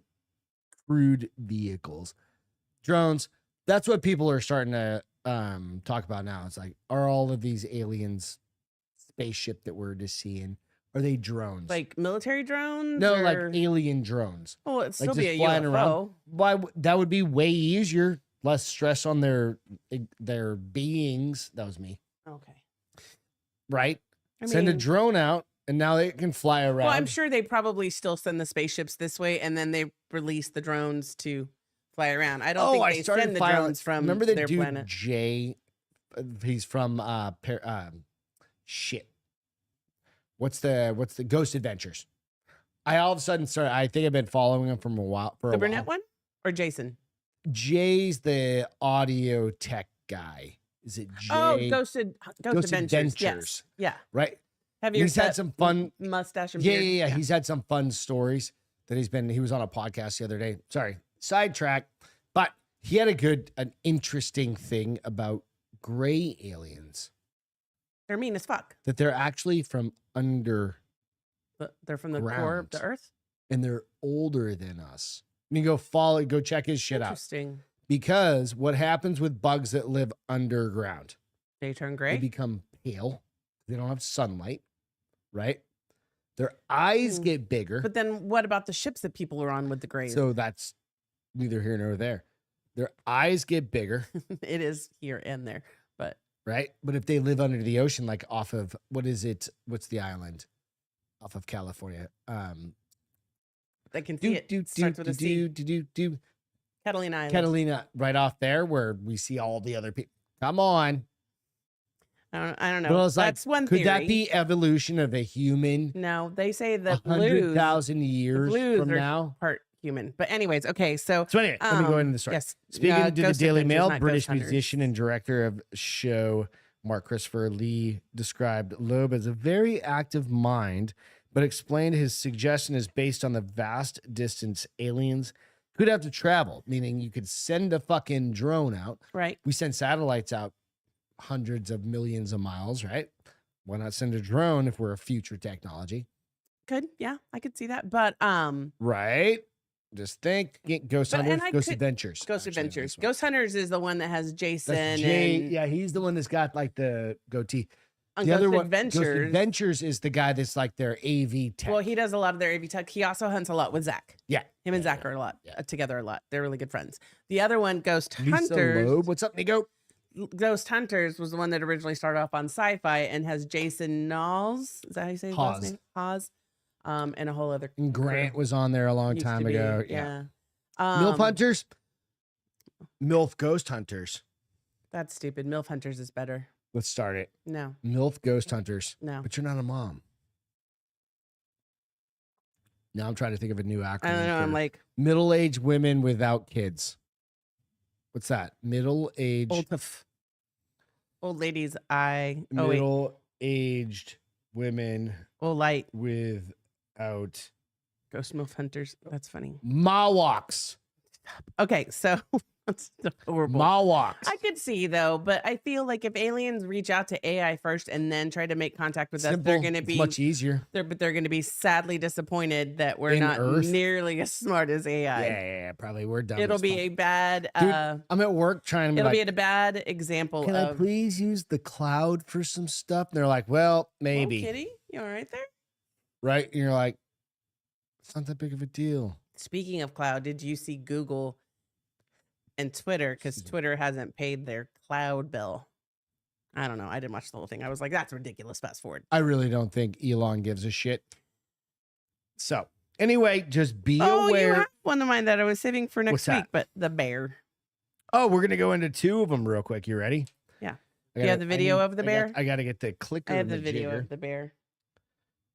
crewed vehicles. Drones, that's what people are starting to talk about now. It's like, are all of these aliens spaceship that we're just seeing, are they drones? Like military drones? No, like alien drones. Oh, it'd still like be a UFO. Around. Why? That would be way easier. Less stress on their beings. That was me. Okay. Right? Send a drone out and now it can fly around. Well, I'm sure they probably still send the spaceships this way and then they release the drones to fly around. I don't think they send the drones from Remember the their dude planet. Jay? He's from shit. What's the Ghost Adventures? I all of a sudden started. I think I've been following him from a while. The brunette one or Jason? Jay's the audio tech guy. Is it Jay? Oh, Ghost Adventures. Yes. Yeah. Right. He's had some fun mustache and beard. Yeah. He's had some fun stories that he was on a podcast the other day. Sorry, sidetrack. But he had an interesting thing about gray aliens. They're mean as fuck. That they're actually from under. They're from the core of the earth. And they're older than us. I mean, go check his shit out. Interesting. Because what happens with bugs that live underground? They turn They gray. become pale. They don't have sunlight, right? Their eyes get bigger. But then what about the ships that people are on with the grays? So that's neither here nor there. Their eyes get bigger. It is here and there, but right? But if they live under the ocean, like off of what is it? What's the island off of California? they can see it. Starts with a C. Catalina Island. Catalina, right off there where we see all the other people. Come on. I don't know. But I was That's like, one theory. Could that be evolution of a human? No, they say that 100,000 years from now. Part human. But anyways, okay. So anyway, let me go into the story. Yes. Speaking to the Ghost Daily Adventures, Mail, not British Ghost Hunters. musician and director of show Mark Christopher Lee described Loeb as a very active mind, but explained his suggestion is based on the vast distance aliens could have to travel, meaning you could send a fucking drone out. Right. We send satellites out hundreds of millions of miles, right? Why not send a drone if we're a future technology? Good. Yeah, I could see that. But right. Just think Ghost Hunters, Ghost Adventures. Ghost Adventures. Ghost Hunters is the one that has Jason. That's yeah, he's the one that's got like the goatee. On The Ghost other one, Adventures. Ghost Adventures is the guy that's like their AV tech. Well, he does a lot of their AV tech. He also hunts a lot with Zach. Yeah. Him and Zach are a lot together a lot. They're really good friends. The other one, Ghost Lisa Hunters. Loeb. What's up, Nigo? Ghost Hunters was the one that originally started off on Sci-Fi and has Jason Knowles. Is that how you say his last name? Hawes. And a whole other. And Grant was on there a long used time to be, ago. Yeah. MILF Hunters. MILF Ghost Hunters. That's stupid. MILF Hunters is better. Let's start it. No. MILF Ghost Hunters. No. But you're not a mom. Now I'm trying to think of a new acronym. I don't know. I'm like middle-aged women without kids. What's that? Middle-aged. Old ladies. Middle-aged women. Light. Without. Ghost MILF Hunters. That's funny. Mawaks. Okay, so that's horrible. Mawaks. I could see though, but I feel like if aliens reach out to AI first and then try to make contact with us, they're going to be much easier. They're going to be sadly disappointed that we're In not Earth? nearly as smart as AI. Yeah, probably we're done. It'll be a bad. Dude, I'm at work trying to. It'll be a bad example. Can I please use the cloud for some stuff? And they're like, well, maybe. Whoa, Kitty, you all right there? Right? And you're like, it's not that big of a deal. Speaking of cloud, did you see Google and Twitter? Because Twitter hasn't paid their cloud bill. I don't know. I didn't watch the whole thing. I was like, that's ridiculous. Fast forward. I really don't think Elon gives a shit. So anyway, just be aware. You have one of mine that I was saving for next week, but the bear. Oh, we're gonna go into two of them real quick. You ready? Yeah. You have the video of the bear? I got to get the clicker. I have the video of the bear.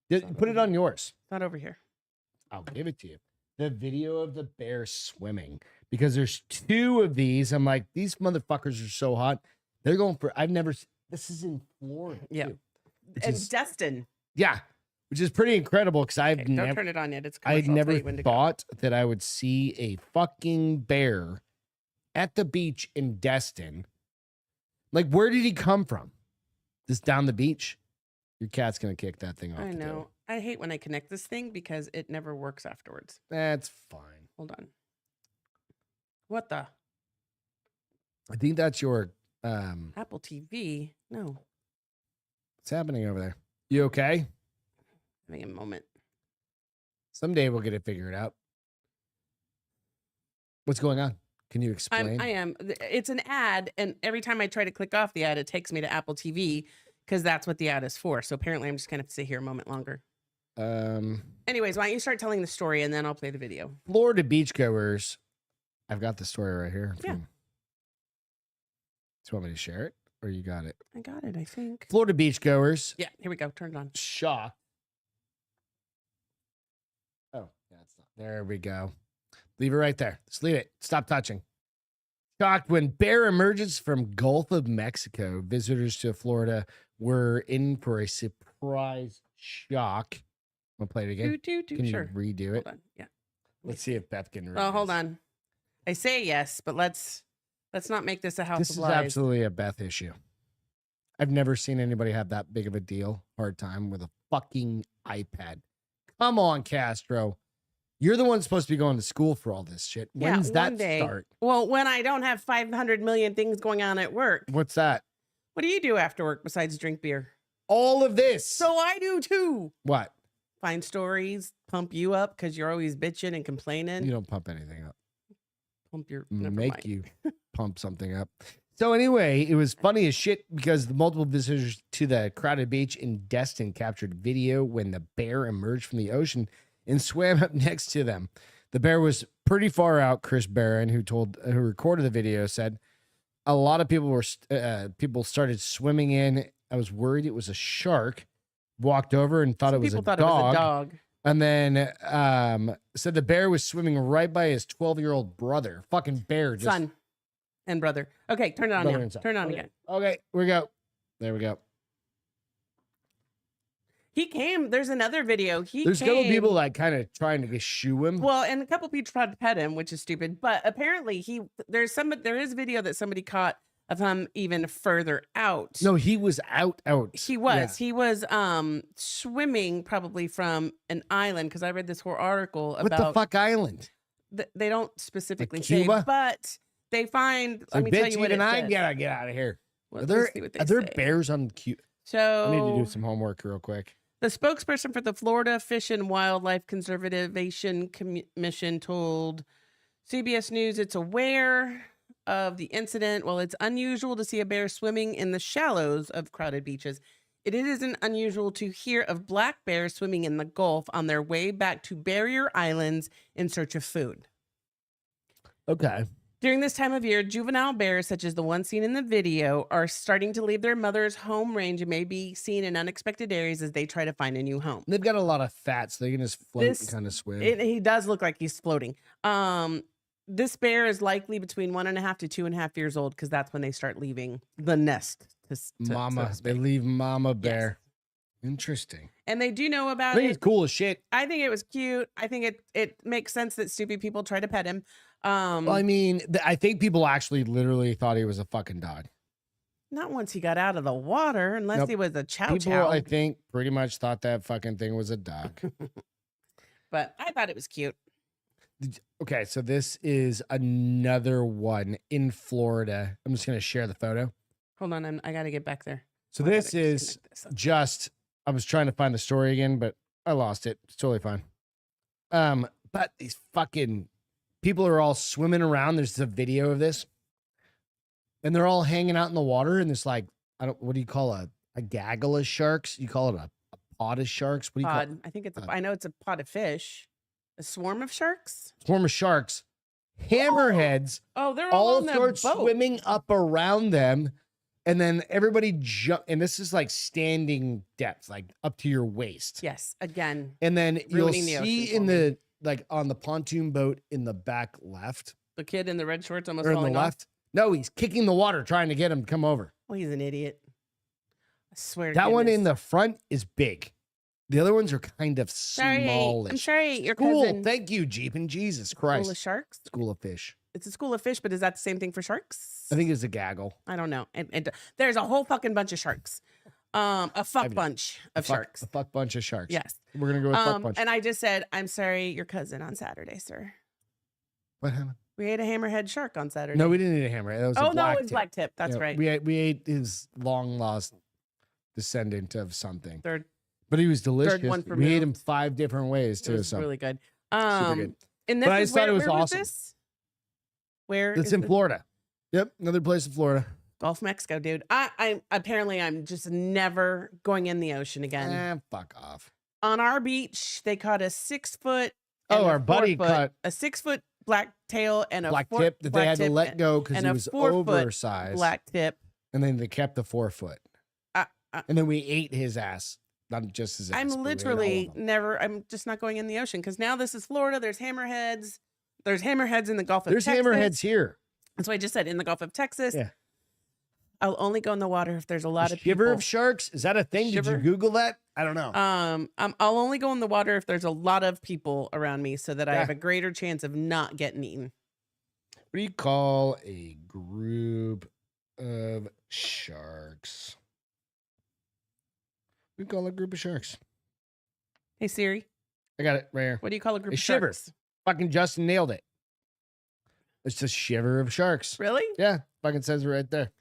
Put it on yours. It's not over here. I'll give it to you. The video of the bear swimming, because there's two of these. I'm like, these motherfuckers are so hot. They're going for. This is in Florida. Yeah. Too, And Destin. Yeah, which is pretty incredible because I've never. Don't turn it on yet. It's I never thought that I would see a fucking bear at the beach in Destin. Like, where did he come from? Just down the beach? Your cat's gonna kick that thing off. I know. I hate when I connect this thing because it never works afterwards. That's fine. Hold on. What the? I think that's your Apple TV. No. What's happening over there? You okay? Having a moment. Someday we'll get it figured out. What's going on? Can you explain? I am. It's an ad, and every time I try to click off the ad, it takes me to Apple TV because that's what the ad is for. So apparently I'm just going to have to sit here a moment longer. Anyways, why don't you start telling the story, and then I'll play the video. Florida beachgoers. I've got the story right here. Yeah. Do you want me to share it, or you got it? I got it, I think. Florida beachgoers. Yeah, here we go. Turn it on. Shocked. Oh, that's not. There we go. Leave it right there. Just leave it. Stop touching. Shocked when bear emerges from Gulf of Mexico. Visitors to Florida were in for a surprise shock. I'm gonna play it again. Can you redo it? Hold on. Yeah. Let's see if Beth can read Oh, hold on. I say yes, but let's not make this a house This of is lies. absolutely a Beth issue. I've never seen anybody have that big of a hard time with a fucking iPad. Come on, Castro. You're the one supposed to be going to school for all this shit. When's one that day. start? Well, when I don't have 500 million things going on at work. What's that? What do you do after work besides drink beer? All of this. So I do too. What? Find stories, pump you up because you're always bitching and complaining. You don't pump anything up. Pump your Make you pump something up. So anyway, it was funny as shit because the multiple visitors to the crowded beach in Destin captured video when the bear emerged from the ocean and swam up next to them. The bear was pretty far out. Chris Barron, who recorded the video, said a lot of people started swimming in. I was worried it was a shark. Walked over and thought it was a dog. And then said the bear was swimming right by his 12-year-old brother. Fucking bear. Son and brother. Okay, turn it on now. Turn it on again. Okay, we go. There we go. He came. There's another video. There's a couple people like kind of trying to shoo him. Well, and a couple people tried to pet him, which is stupid. But apparently there is a video that somebody caught of him even further out. No, he was out. He was. Yeah. He was swimming probably from an island because I read this whole article about what the fuck island. They don't specifically like say, Cuba? But they find. So let me tell you what it I says. gotta get out of here. Well, are there bears on Cuba? So I need to do some homework real quick. The spokesperson for the Florida Fish and Wildlife Conservation Commission told CBS News it's aware of the incident. While it's unusual to see a bear swimming in the shallows of crowded beaches, it isn't unusual to hear of black bears swimming in the Gulf on their way back to barrier islands in search of food. Okay. During this time of year, juvenile bears, such as the one seen in the video, are starting to leave their mother's home range and may be seen in unexpected areas as they try to find a new home. They've got a lot of fat, so they can just float and kind of swim. He does look like he's floating. This bear is likely between 1.5 to 2.5 years old because that's when they start leaving the nest. They leave mama bear. Yes. Interesting. And they do know about it. I think it's cool as shit. I think it was cute. I think it makes sense that stupid people try to pet him. Well, I mean, I think people actually literally thought he was a fucking dog. Not once he got out of the water, unless he was a chow. People, I think, pretty much thought that fucking thing was a dog. But I thought it was cute. Okay, so this is another one in Florida. I'm just gonna share the photo. Hold on, I gotta get back there. So this is just. I was trying to find the story again, but I lost it. It's totally fine. But these fucking people are all swimming around. There's a video of this, and they're all hanging out in the water. And there's like, what do you call a gaggle of sharks? You call it a pod of sharks? What do you call it? I think it's. I know it's a pod of fish. A swarm of sharks. Swarm of sharks. Hammerheads. Oh, they're all start swimming up around them. And then everybody jump, and this is like standing depth, like up to your waist. Yes, again. And then you'll see in the like on the pontoon boat in the back left, the kid in the red shorts almost or in falling the left. No, he's kicking the water, trying to get him to come over. Oh, he's an idiot. I swear. That one in the front is big. The other ones are kind of smallish. I'm sorry, your School. cousin. Thank you, Jeep and Jesus Christ. School of sharks. School of fish. It's a school of fish, but is that the same thing for sharks? I think it's a gaggle. I don't know. And there's a whole fucking bunch of sharks. A fuck bunch of sharks. A fuck bunch of sharks. Yes. We're gonna go with fuck bunch. And I just said, I'm sorry, your cousin on Saturday, sir. What happened? We ate a hammerhead shark on Saturday. No, we didn't eat a hammerhead. That was a black it was black tip. That's right. We ate his long lost descendant of something. Third. But he was delicious. Third one we ate him 5 different ways too. It was really good. Super good. And this but I just thought it was awesome. This? Where? It's in Florida. Yep, another place in Florida. Gulf Mexico, dude. I'm just never going in the ocean again. Fuck off. On our beach, they caught a 6 foot. Oh, our buddy caught a 6 foot black tail and a black tip that they had to let go because he was oversized. Black tip. And then they kept the 4 foot. And then we ate his ass. Not just his ass. I'm literally never. I'm just not going in the ocean because now this is Florida. There's hammerheads. There's hammerheads in the Gulf of Texas. There's hammerheads here. That's what I just said, in the Gulf of Texas. Yeah. I'll only go in the water if there's a lot of shiver people. of sharks. Is that a thing? Shiver? Did you Google that? I don't know. I'll only go in the water if there's a lot of people around me, so that I have a greater chance of not getting eaten. What do you call a group of sharks? We call a group of sharks. Hey Siri. I got it right here. What do you call a group A of shiver. sharks? Fucking Justin nailed it. It's a shiver of sharks. Really? Yeah, fucking says it right there.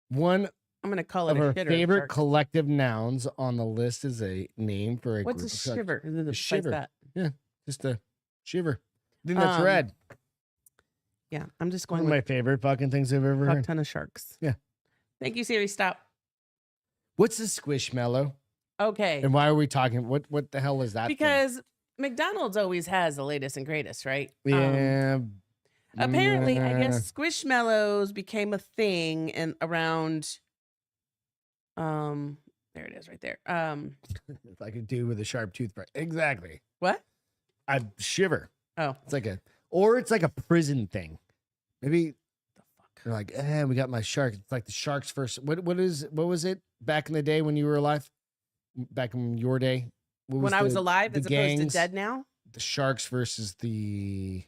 One I'm gonna call it of a our shitter of favorite sharks. collective nouns on the list is a name for a What's group a of sharks. shiver? Is it A besides shiver. that? Yeah, just a shiver. I think that's Um, red. Yeah, I'm just One going of with my favorite fucking things I've ever a fuck heard. ton of sharks. Yeah. Thank you, Siri. Stop. What's a squishmallow? Okay. And why are we talking? What the hell is that? Because McDonald's always has the latest and greatest, right? thing? Yeah. Apparently, I nah. guess Squishmallows became a thing and around there it is right there. It's like a dude with a sharp toothbrush. Exactly. What? I shiver. Oh. It's like it's like a prison thing. Maybe The fuck. they're like, we got my shark. It's like the sharks first. What was it back in the day when you were alive? Back in your day? What When I was alive, the as opposed to gangs? dead now? The sharks versus the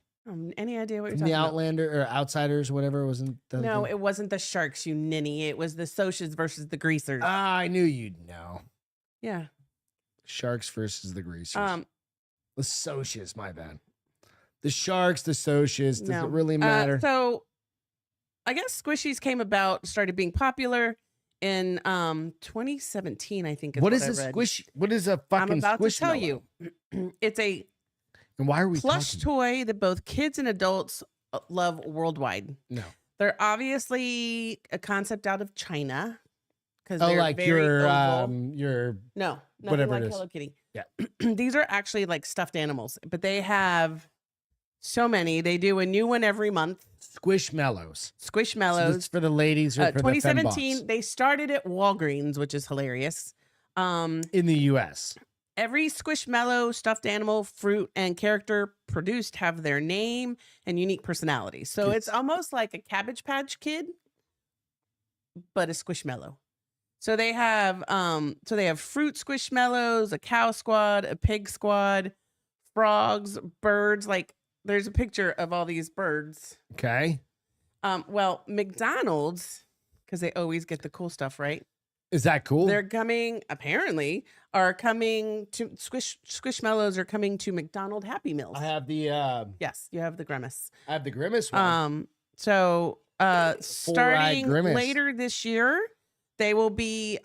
Any idea what you're from talking the about? Outlander or Outsiders, whatever wasn't the No, thing? it wasn't the sharks, you ninny. It was the Socias versus the Greasers. I knew you'd know. Yeah. Sharks versus the Greasers. The Socias, my bad. The sharks, the Socias. Does No. it really matter? So I guess squishies came about, started being popular in 2017, I think. What is I a read. squish? What is a fucking I'm about to tell squishmallow? you. It's a And why are we plush talking? toy that both kids and adults love worldwide. No. They're obviously a concept out of China because Oh, they're like very your oval. your No, nothing whatever like it is. Hello Kitty. Yeah. These are actually like stuffed animals, but they have so many. They do a new one every month. squishmallows. So Squishmallows. this is for the ladies or for the 2017, fembots they started at Walgreens, which is hilarious. in the U.S. Every Squishmallow, stuffed animal, fruit, and character produced have their name and unique personality. So Yes. it's almost like a Cabbage Patch Kid, but a Squishmallow. So they have fruit Squishmallows, a cow squad, a pig squad, frogs, birds. Like there's a picture of all these birds. Okay. Well, McDonald's, because they always get the cool stuff, right? Is that cool? They're coming to Squishmallows are coming to McDonald Happy Meals. I have the Yes, you have the grimace. grimace one. Starting grimace. later this year, they will be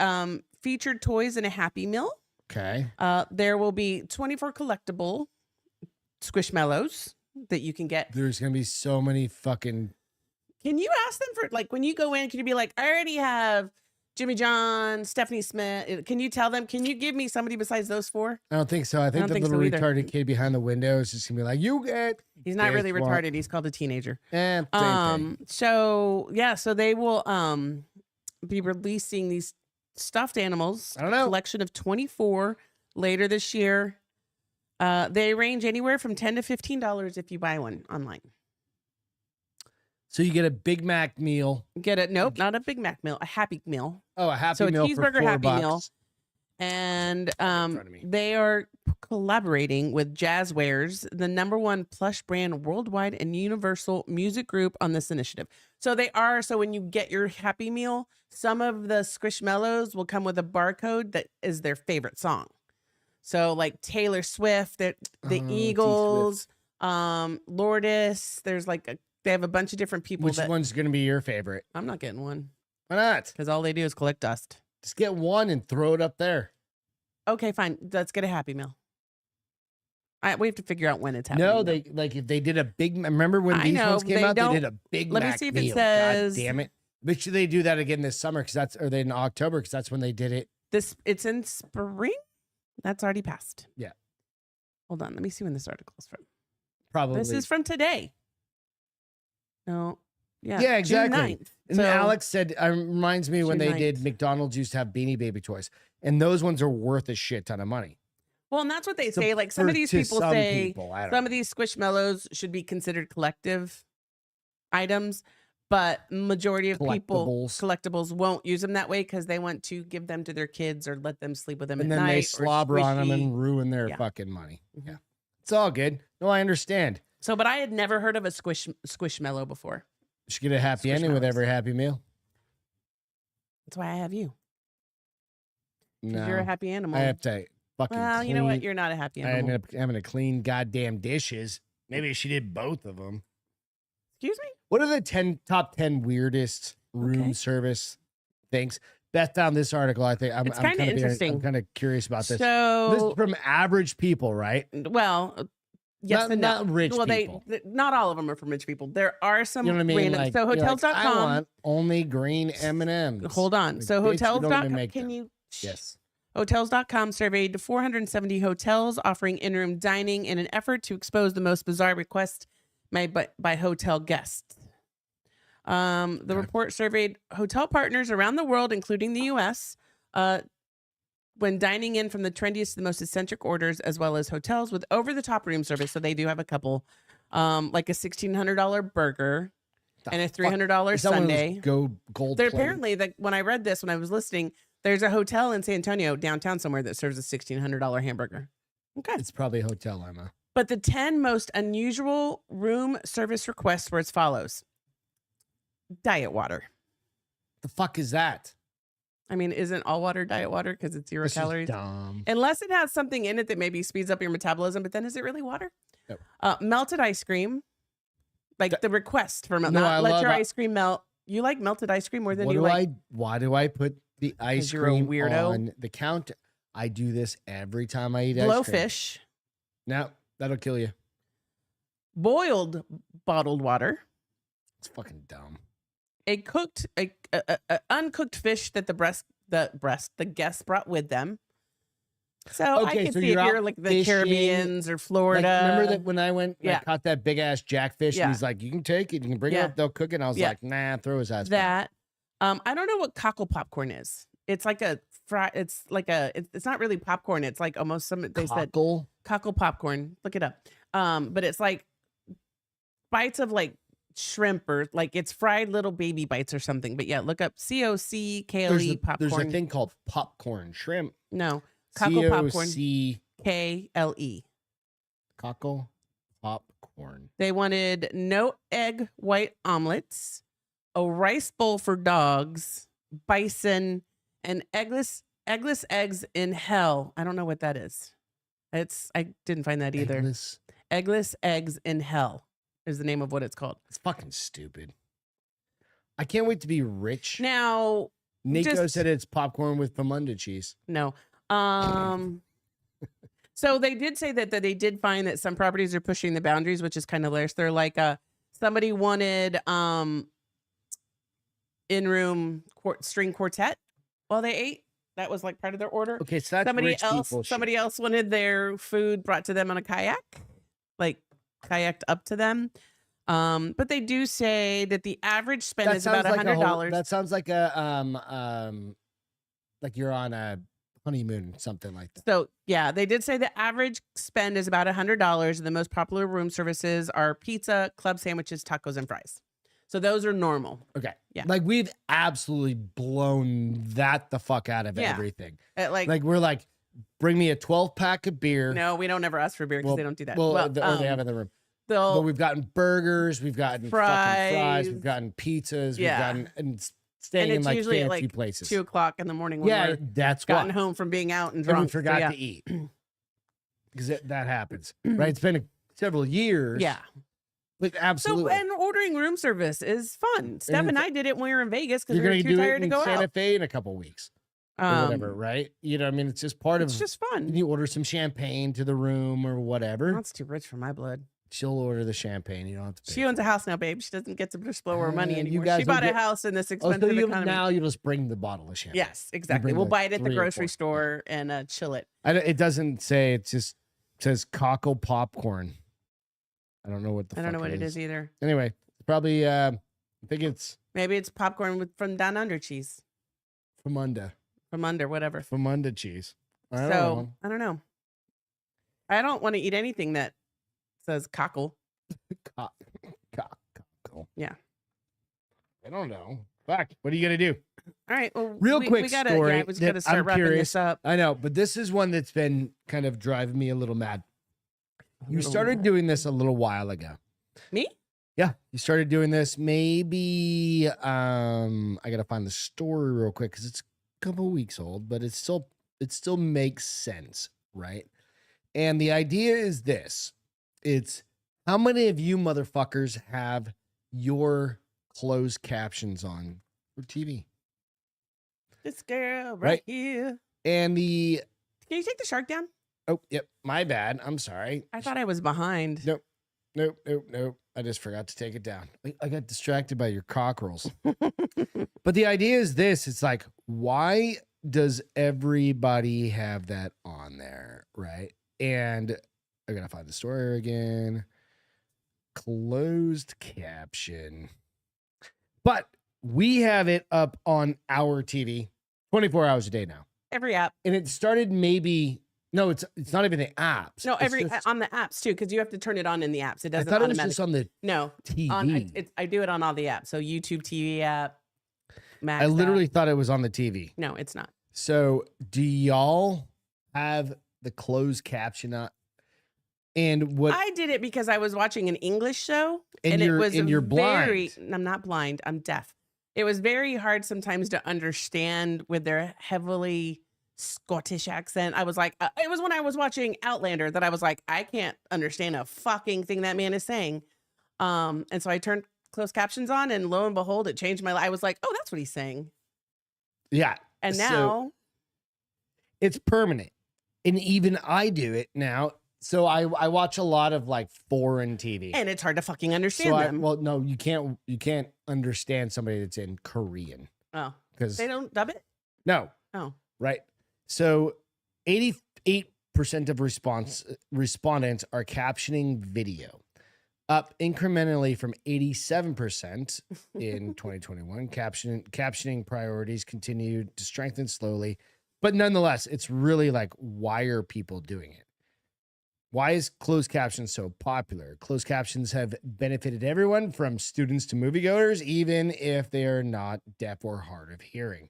featured toys in a Happy Meal. Okay. There will be 24 collectible Squishmallows that you can get. There's gonna be so many fucking. Can you ask them for, like, when you go in, can you be like, I already have Jimmy John, Stephanie Smith. Can you tell them, can you give me somebody besides those four? I don't think so. I think don't the think little so either. retarded kid behind the window is just gonna be like, "You get." He's not really This one. retarded. He's called a teenager. Same thing. So they will be releasing these stuffed animals. I don't know. Collection of 24 later this year. They range anywhere from $10 to $15 if you buy one online. So you get a Big Mac meal. Get it? Nope, not a Big Mac meal, a Happy Meal. Oh, a Happy So a Meal cheeseburger for $4. Happy Meal. And front of me. they are collaborating with Jazzwares, the #1 plush brand worldwide and universal music group on this initiative. So they are. So when you get your Happy Meal, some of the Squishmallows will come with a barcode that is their favorite song. So like Taylor Swift, the Eagles, Lourdes. There's like they have a bunch of different people. Which one's gonna be your favorite? I'm not getting one Why not? because all they do is collect dust. Just get one and throw it up there. Okay, fine. Let's get a Happy Meal. We have to figure out when it's happening. No, though. they like if they did a big. Remember when I these know, ones came they out? They don't- did a Big let me Mac see if it meal. says- God damn it! Bet you they do that again this summer or they in October because that's when they did it. It's in spring. That's already passed. Yeah. Hold on. Let me see when this article is from. Probably. This is from today. No. Yeah. Yeah, exactly. June 9th. And So, Alex said, reminds me when June they did 9th. McDonald's used to have Beanie Baby toys, and those ones are worth a shit ton of money. well, and that's what they So say. Like some of these to people some say people, I don't some know. of these Squishmallows should be considered collective items, but majority of people collectibles won't use them that way because they want to give them to their kids or let them sleep with them and at then night. they or slobber on them squishy. and ruin their Yeah. fucking money. Mhm. Yeah, it's all good. No, I understand. So, but I had never heard of a Squishmallow before. You should get a happy ending with Squishmallows. every Happy Meal. That's why I have you. 'Cause No, you're a happy animal. I have to. fucking Well, clean. you know what? You're not a happy I animal. ended up having to clean goddamn dishes. Maybe she did both of them. Excuse me? What are the top 10 weirdest room service things? Beth found this article. I think It's kind of interesting. I'm kind of curious about this. So This is from average people, right? well, yes and no. Not rich people. Not all of them are from rich people. There are some You know what I mean? random. Like, so you're like, hotels.com. I want only green M&Ms. Hold on. Like, So bitch, you don't even hotels.com. make Can them. you? Yes. Hotels.com surveyed 470 hotels offering in-room dining in an effort to expose the most bizarre requests made by hotel guests. The report surveyed hotel partners around the world, including the U.S., when dining in from the trendiest to the most eccentric orders, as well as hotels with over-the-top room service. So they do have a couple, like a $1,600 burger and a $300 sundae. Go gold. There apparently, when I read this, when I was listening, there's a hotel in San Antonio downtown somewhere that serves a $1,600 hamburger. Okay. It's probably a hotel, Emma. But the 10 most unusual room service requests were as follows. Diet water. The fuck is that? I mean, isn't all water diet water because it's 0 This is calories? dumb. Unless it has something in it that maybe speeds up your metabolism, but then is it really water? Nope. Melted ice cream. Like the request for No, I let love your ice cream melt. You like melted ice cream more than you like. Why do I put the ice you're a cream weirdo? on the counter? I do this every time I eat ice cream. Blowfish. No, that'll kill you. Boiled bottled water. It's fucking dumb. A uncooked fish that the guests brought with them. So I can see if you're like the Caribbeans or Florida. Like, remember that when I went, Yeah. I caught that big ass jackfish, Yeah. and he's like, "You can take it, you can bring it Yeah. up, they'll cook it." And I was Yeah. like, "Nah, throw his ass." That I don't know what cockle popcorn is. It's like a fry. It's like it's not really popcorn. It's like almost some. They said cockle popcorn. Look it up. But it's like bites of like shrimp or like it's fried little baby bites or something. But yeah, look up COCKLE popcorn. There's a thing called popcorn shrimp. No, cockle popcorn. COCKLE. KLE. Cockle popcorn. They wanted no egg white omelets, a rice bowl for dogs, bison, and eggless eggs in hell. I don't know what that is. I didn't find that either. Eggless eggs in hell is the name of what it's called. It's fucking stupid. I can't wait to be rich. Now, Nico said it's popcorn with Famunda cheese. No. So they did say that they did find that some properties are pushing the boundaries, which is kind of hilarious. They're like somebody wanted in-room string quartet while they ate. That was like part of their order. Okay, so that's somebody else wanted their food brought to them on a kayak, like kayaked up to them. But they do say that the average spend is about $100. That sounds like like you're on a honeymoon, something like that. So yeah, they did say the average spend is about $100. And the most popular room services are pizza, club sandwiches, tacos, and fries. So those are normal. Okay. Yeah. Like we've absolutely blown that the fuck out of everything. Like we're like, bring me a 12-pack of beer. No, we don't ever ask for beer because they don't do that. Well, they have in the room. But we've gotten burgers, we've gotten fucking fries, we've gotten pizzas, we've gotten staying in like fancy places. 2:00 in the morning. When that's gotten home from being out and drunk. And we forgot to eat because that happens, right? It's been several years. Yeah. Like absolutely. So, and ordering room service is fun. Steph and I did it when we were in Vegas because we were too tired to go out. Santa Fe in a couple weeks. Or whatever, right? You know what I mean? It's just part of it's just fun. You order some champagne to the room or whatever. That's too rich for my blood. She'll order the champagne. You don't have to pay. She owns a house now, babe. She doesn't get to just blow her money anymore. She bought a house in this expensive economy. Now you'll just bring the bottle of champagne. Yes, exactly. We'll buy it at the grocery store and chill it. It doesn't say, it says cockle popcorn. I don't know what I don't know what it is either. Anyway, probably, I think it's. Maybe it's popcorn from Down Under cheese. Famunda, whatever. Famunda cheese. I don't know. I don't want to eat anything that says cockle. Cockle. Yeah. I don't know. Fuck. What are you gonna do? All right. Well, real quick story. Yeah, we gotta start wrapping this up. I know, but this is one that's been kind of driving me a little mad. You started doing this a little while ago. Me? Yeah, you started doing this. Maybe I gotta find the story real quick because it's a couple weeks old, but it still makes sense, right? And the idea is this. It's how many of you motherfuckers have your closed captions on for TV? This girl right here. And Can you take the shark down? Oh, yep. My bad. I'm sorry. I thought I was behind. Nope. I just forgot to take it down. I got distracted by your cockerels. But the idea is this. It's like, why does everybody have that on there, right? And I gotta find the story again. Closed caption. But we have it up on our TV 24 hours a day now. Every app. And it started no, it's not even the apps. No, on the apps too, because you have to turn it on in the apps. It doesn't. I thought it was just on the TV. I do it on all the apps. So YouTube TV app. Max I literally thought it was on the TV. No, it's not. So do y'all have the closed caption up? And what I did it because I was watching an English show, and you're blind. I'm not blind. I'm deaf. It was very hard sometimes to understand with their heavily Scottish accent. I was like, it was when I was watching Outlander that I was like, I can't understand a fucking thing that man is saying. And so I turned closed captions on, and lo and behold, it changed my life. I was like, oh, that's what he's saying. Yeah. And now it's permanent. And even I do it now. So I watch a lot of like foreign TV. And it's hard to fucking understand them. Well, no, you can't understand somebody that's in Korean. Oh. Because they don't dub it? No. Oh. Right. So 88% of respondents are captioning video, up incrementally from 87% in 2021. Captioning priorities continued to strengthen slowly, but nonetheless, it's really like, why are people doing it? Why is closed captions so popular? Closed captions have benefited everyone from students to moviegoers, even if they are not deaf or hard of hearing.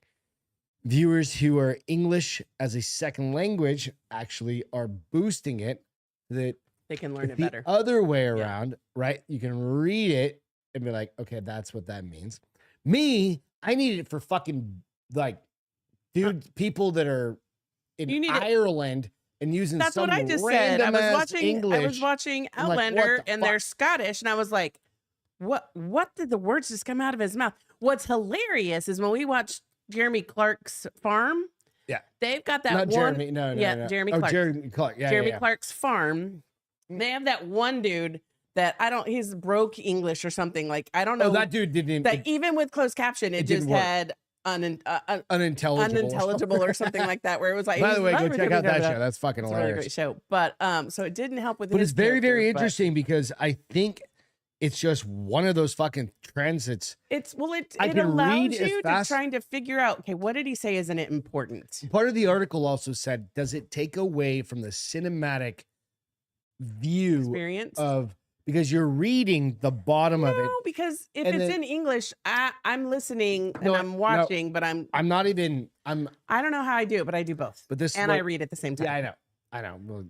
Viewers who are English as a second language actually are boosting it that they can learn it better. The other way around, right? You can read it and be like, okay, that's what that means. Me, I need it for fucking like, dude, people that are in Ireland and using that's some what I just said. I was watching Outlander and they're Scottish, and I was like, what did the words just come out of his mouth? What's hilarious is when we watch Jeremy Clark's Farm. Yeah. They've got that Not one. Jeremy, no. Jeremy Clark. Jeremy Clark. Yeah. Jeremy Clark's Farm. They have that one dude that he's broke English or something. Like, I don't know. Oh, that dude didn't. Even with closed caption, it just had unintelligible or something like that, where it was like, by the way, go check out that show. That's fucking hilarious. It's a really great show. But so it didn't help with but it's very, very interesting because I think it's just one of those fucking trends. It allows you to trying to figure out, okay, what did he say? Isn't it important? Part of the article also said, does it take away from the cinematic view experience of, because you're reading the bottom of it. No, because if it's in English, I'm listening and I'm watching, but I don't know how I do it, but I do both. But I read at the same time. Yeah, I know. Well,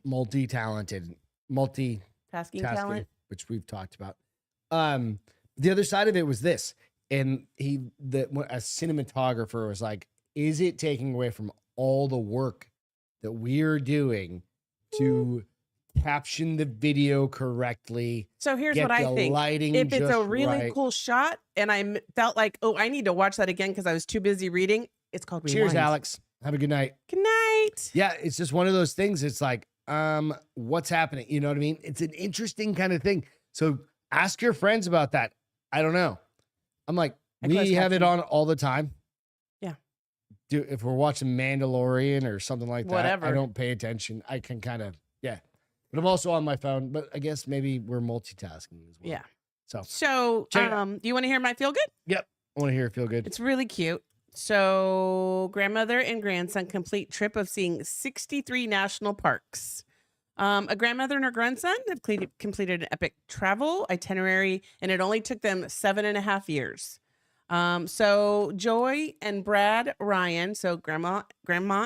multi-talented, multi-tasking talent, which we've talked about. The other side of it was this, and a cinematographer was like, is it taking away from all the work that we're doing to caption the video correctly? So here's what I think. If it's a really cool shot and I felt like, oh, I need to watch that again because I was too busy reading, it's called rewind. Cheers, Alex. Have a good night. Good night. Yeah, it's just one of those things. It's like, what's happening? You know what I mean? It's an interesting kind of thing. So ask your friends about that. I don't know. I'm like, we have it on all the time. Yeah. If we're watching Mandalorian or something like that, whatever, I don't pay attention. I can kind of, yeah. But I'm also on my phone, but I guess maybe we're multitasking as well. Yeah. So do you want to hear my feel good? Yep. I want to hear feel good. It's really cute. So grandmother and grandson complete trip of seeing 63 national parks. A grandmother and her grandson have completed an epic travel itinerary, and it only took them 7.5 years. So Joy and Brad Ryan, so grandma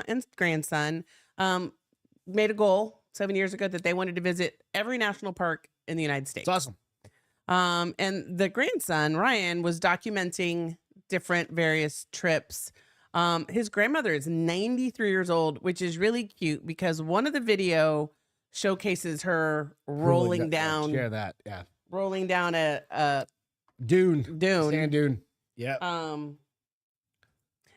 and grandson, made a goal 7 years ago that they wanted to visit every national park in the United States. It's awesome. And the grandson, Ryan, was documenting different various trips. His grandmother is 93 years old, which is really cute because one of the video showcases her rolling down. Share that, yeah. Rolling down a Dune. dune. Sand dune. Yeah.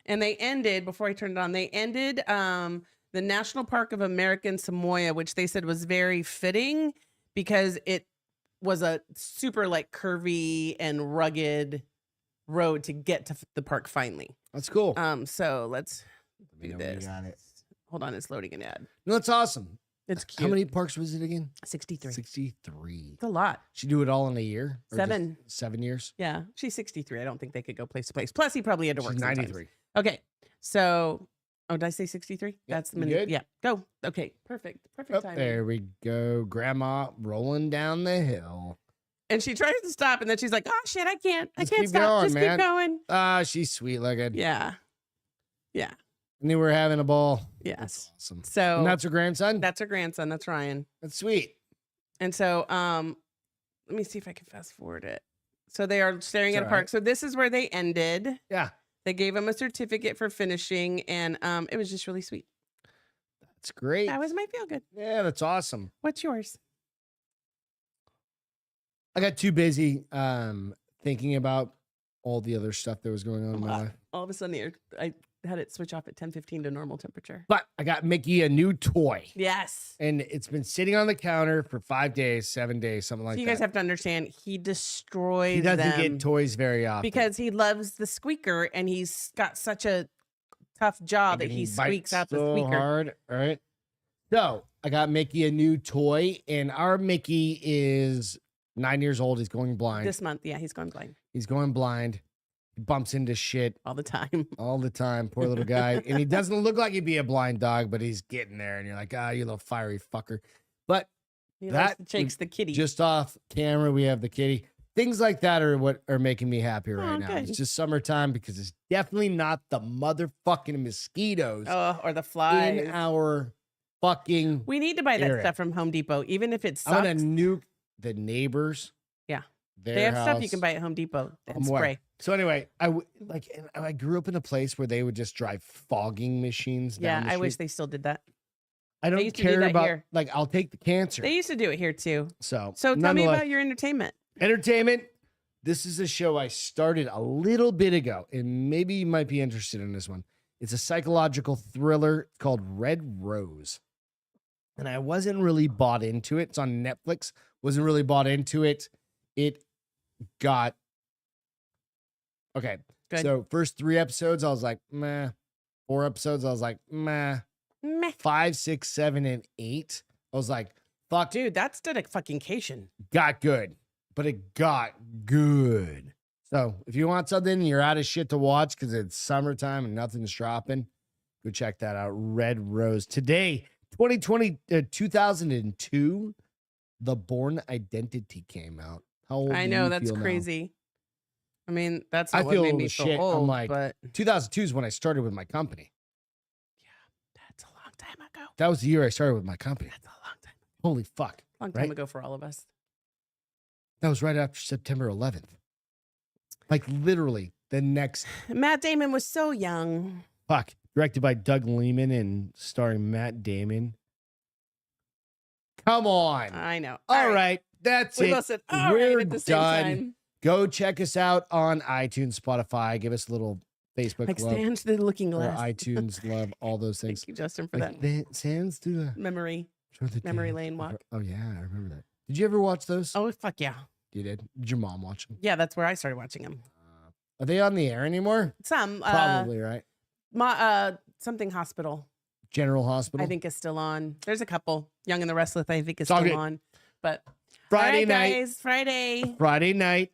And they ended, before I turned it on, they ended the National Park of American Samoa, which they said was very fitting because it was a super like curvy and rugged road to get to the park finally. That's cool. So let's do this. Got it. Hold on, it's loading an ad. No, that's awesome. It's cute. How many parks was it again? 63. 63. It's a lot. She do it all in a year? Or 7. 7 years? Yeah, she's 63. I don't think they could go place to place. Plus, he probably had to work. She's 93. Sometimes. Okay, so did I say 63? That's the minute. Good? Yeah, go. Okay, perfect. Perfect time. There we go. Grandma rolling down the hill. And she tries to stop, and then she's like, "Oh shit, I can't Just stop. keep going, Just man. keep going." She's sweet looking. Yeah, yeah, And they were having a ball. yes. That's awesome. So And that's her grandson? that's her grandson. That's Ryan. That's sweet. And so, let me see if I can fast forward it. So they are staring at a park. So this is where they ended. Yeah. They gave him a certificate for finishing, and it was just really sweet. That's great. That was my feel good. Yeah, that's awesome. What's yours? I got too busy thinking about all the other stuff that was going on in my life. All of a sudden, I had it switch off at 10:15 to normal temperature. But I got Mickey a new toy. Yes. And it's been sitting on the counter for 5 days, 7 days, something like So that. you guys have to understand, he destroys He doesn't them get toys very often. because he loves the squeaker, and he's got such a tough jaw that he squeaks out the squeaker. Hard, all right. So I got Mickey a new toy, and our Mickey is 9 years old. He's going blind. This month, yeah, he's going blind He's going blind. He bumps into shit all the time. all the time. Poor little guy. And he doesn't look like he'd be a blind dog, but he's getting there. And you're like, you little fiery fucker. But He that shakes the kitty. just off camera, we have the kitty. Things like that are what are making me happy right now. Good. It's just summertime because it's definitely not the motherfucking mosquitoes or the flies. in our fucking. We need to buy that area. stuff from Home Depot, even if it sucks. I'm gonna nuke the neighbors. Yeah. Their They have stuff you house. can buy at Home Depot and I'm aware. spray. So anyway, I grew up in a place where they would just drive fogging machines. Yeah, down the I wish street. they still did that. I don't used to do care that about here. like I'll take the cancer. They used to do it here too. So So tell me nonetheless, about your entertainment. entertainment. This is a show I started a little bit ago, and maybe you might be interested in this one. It's a psychological thriller called Red Rose. And I wasn't really bought into it. It's on Netflix. Wasn't really bought into it. It got okay. Good. So first 3 episodes, I was like, meh. 4 episodes, I was like, meh. Meh. 5, 6, 7, and 8. I was like, fuck, Dude, that's dedication. got good. But it got good. So if you want something and you're out of shit to watch because it's summertime and nothing's dropping, go check that out. Red Rose. Today, 2002, The Bourne Identity came out. How old I do know, you that's feel now? crazy. I mean, that's I not what feel made old me as feel shit. I'm old, like- but 2002 is when I started with my company. that's a long time ago. That was the year I started with my company. That's a long time. Holy fuck. Long time Right? ago for all of us. That was right after September 11th. Like literally the next Matt Damon was so young. fuck. Directed by Doug Liman and starring Matt Damon. Come on. I know. All right. That's We it. both said, all We're right, at the same done. time. Go check us out on iTunes, Spotify. Give us a little Facebook Like love. stands the looking Or glass. iTunes love, all those things. Thank you, Justin, for Like that sands through the memory memory lane walk. Oh yeah, I remember that. Did you ever watch those? Oh, fuck yeah. You did. Did your mom watch them? Yeah, that's where I started watching him. Are they on the air anymore? Some. Probably, right? Something Hospital, General Hospital. I think, is still on. There's a couple. Young and the Restless, I think, is It's all still good. on. But Friday all right, night. guys, Friday. Friday night.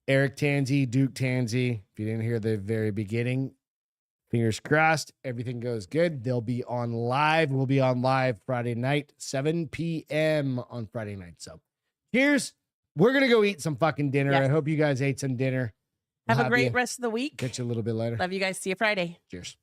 Eric Tansey, Duke Tansey. If you didn't hear the very beginning, fingers crossed, everything goes good. They'll be on live. We'll be on live Friday night, 7 p.m. on Friday night. So cheers. We're going to go eat some fucking dinner. Yes. I hope you guys ate some dinner. Have We'll a great you. rest of the week. Catch you a little bit later. Love you guys. See you Friday. Cheers.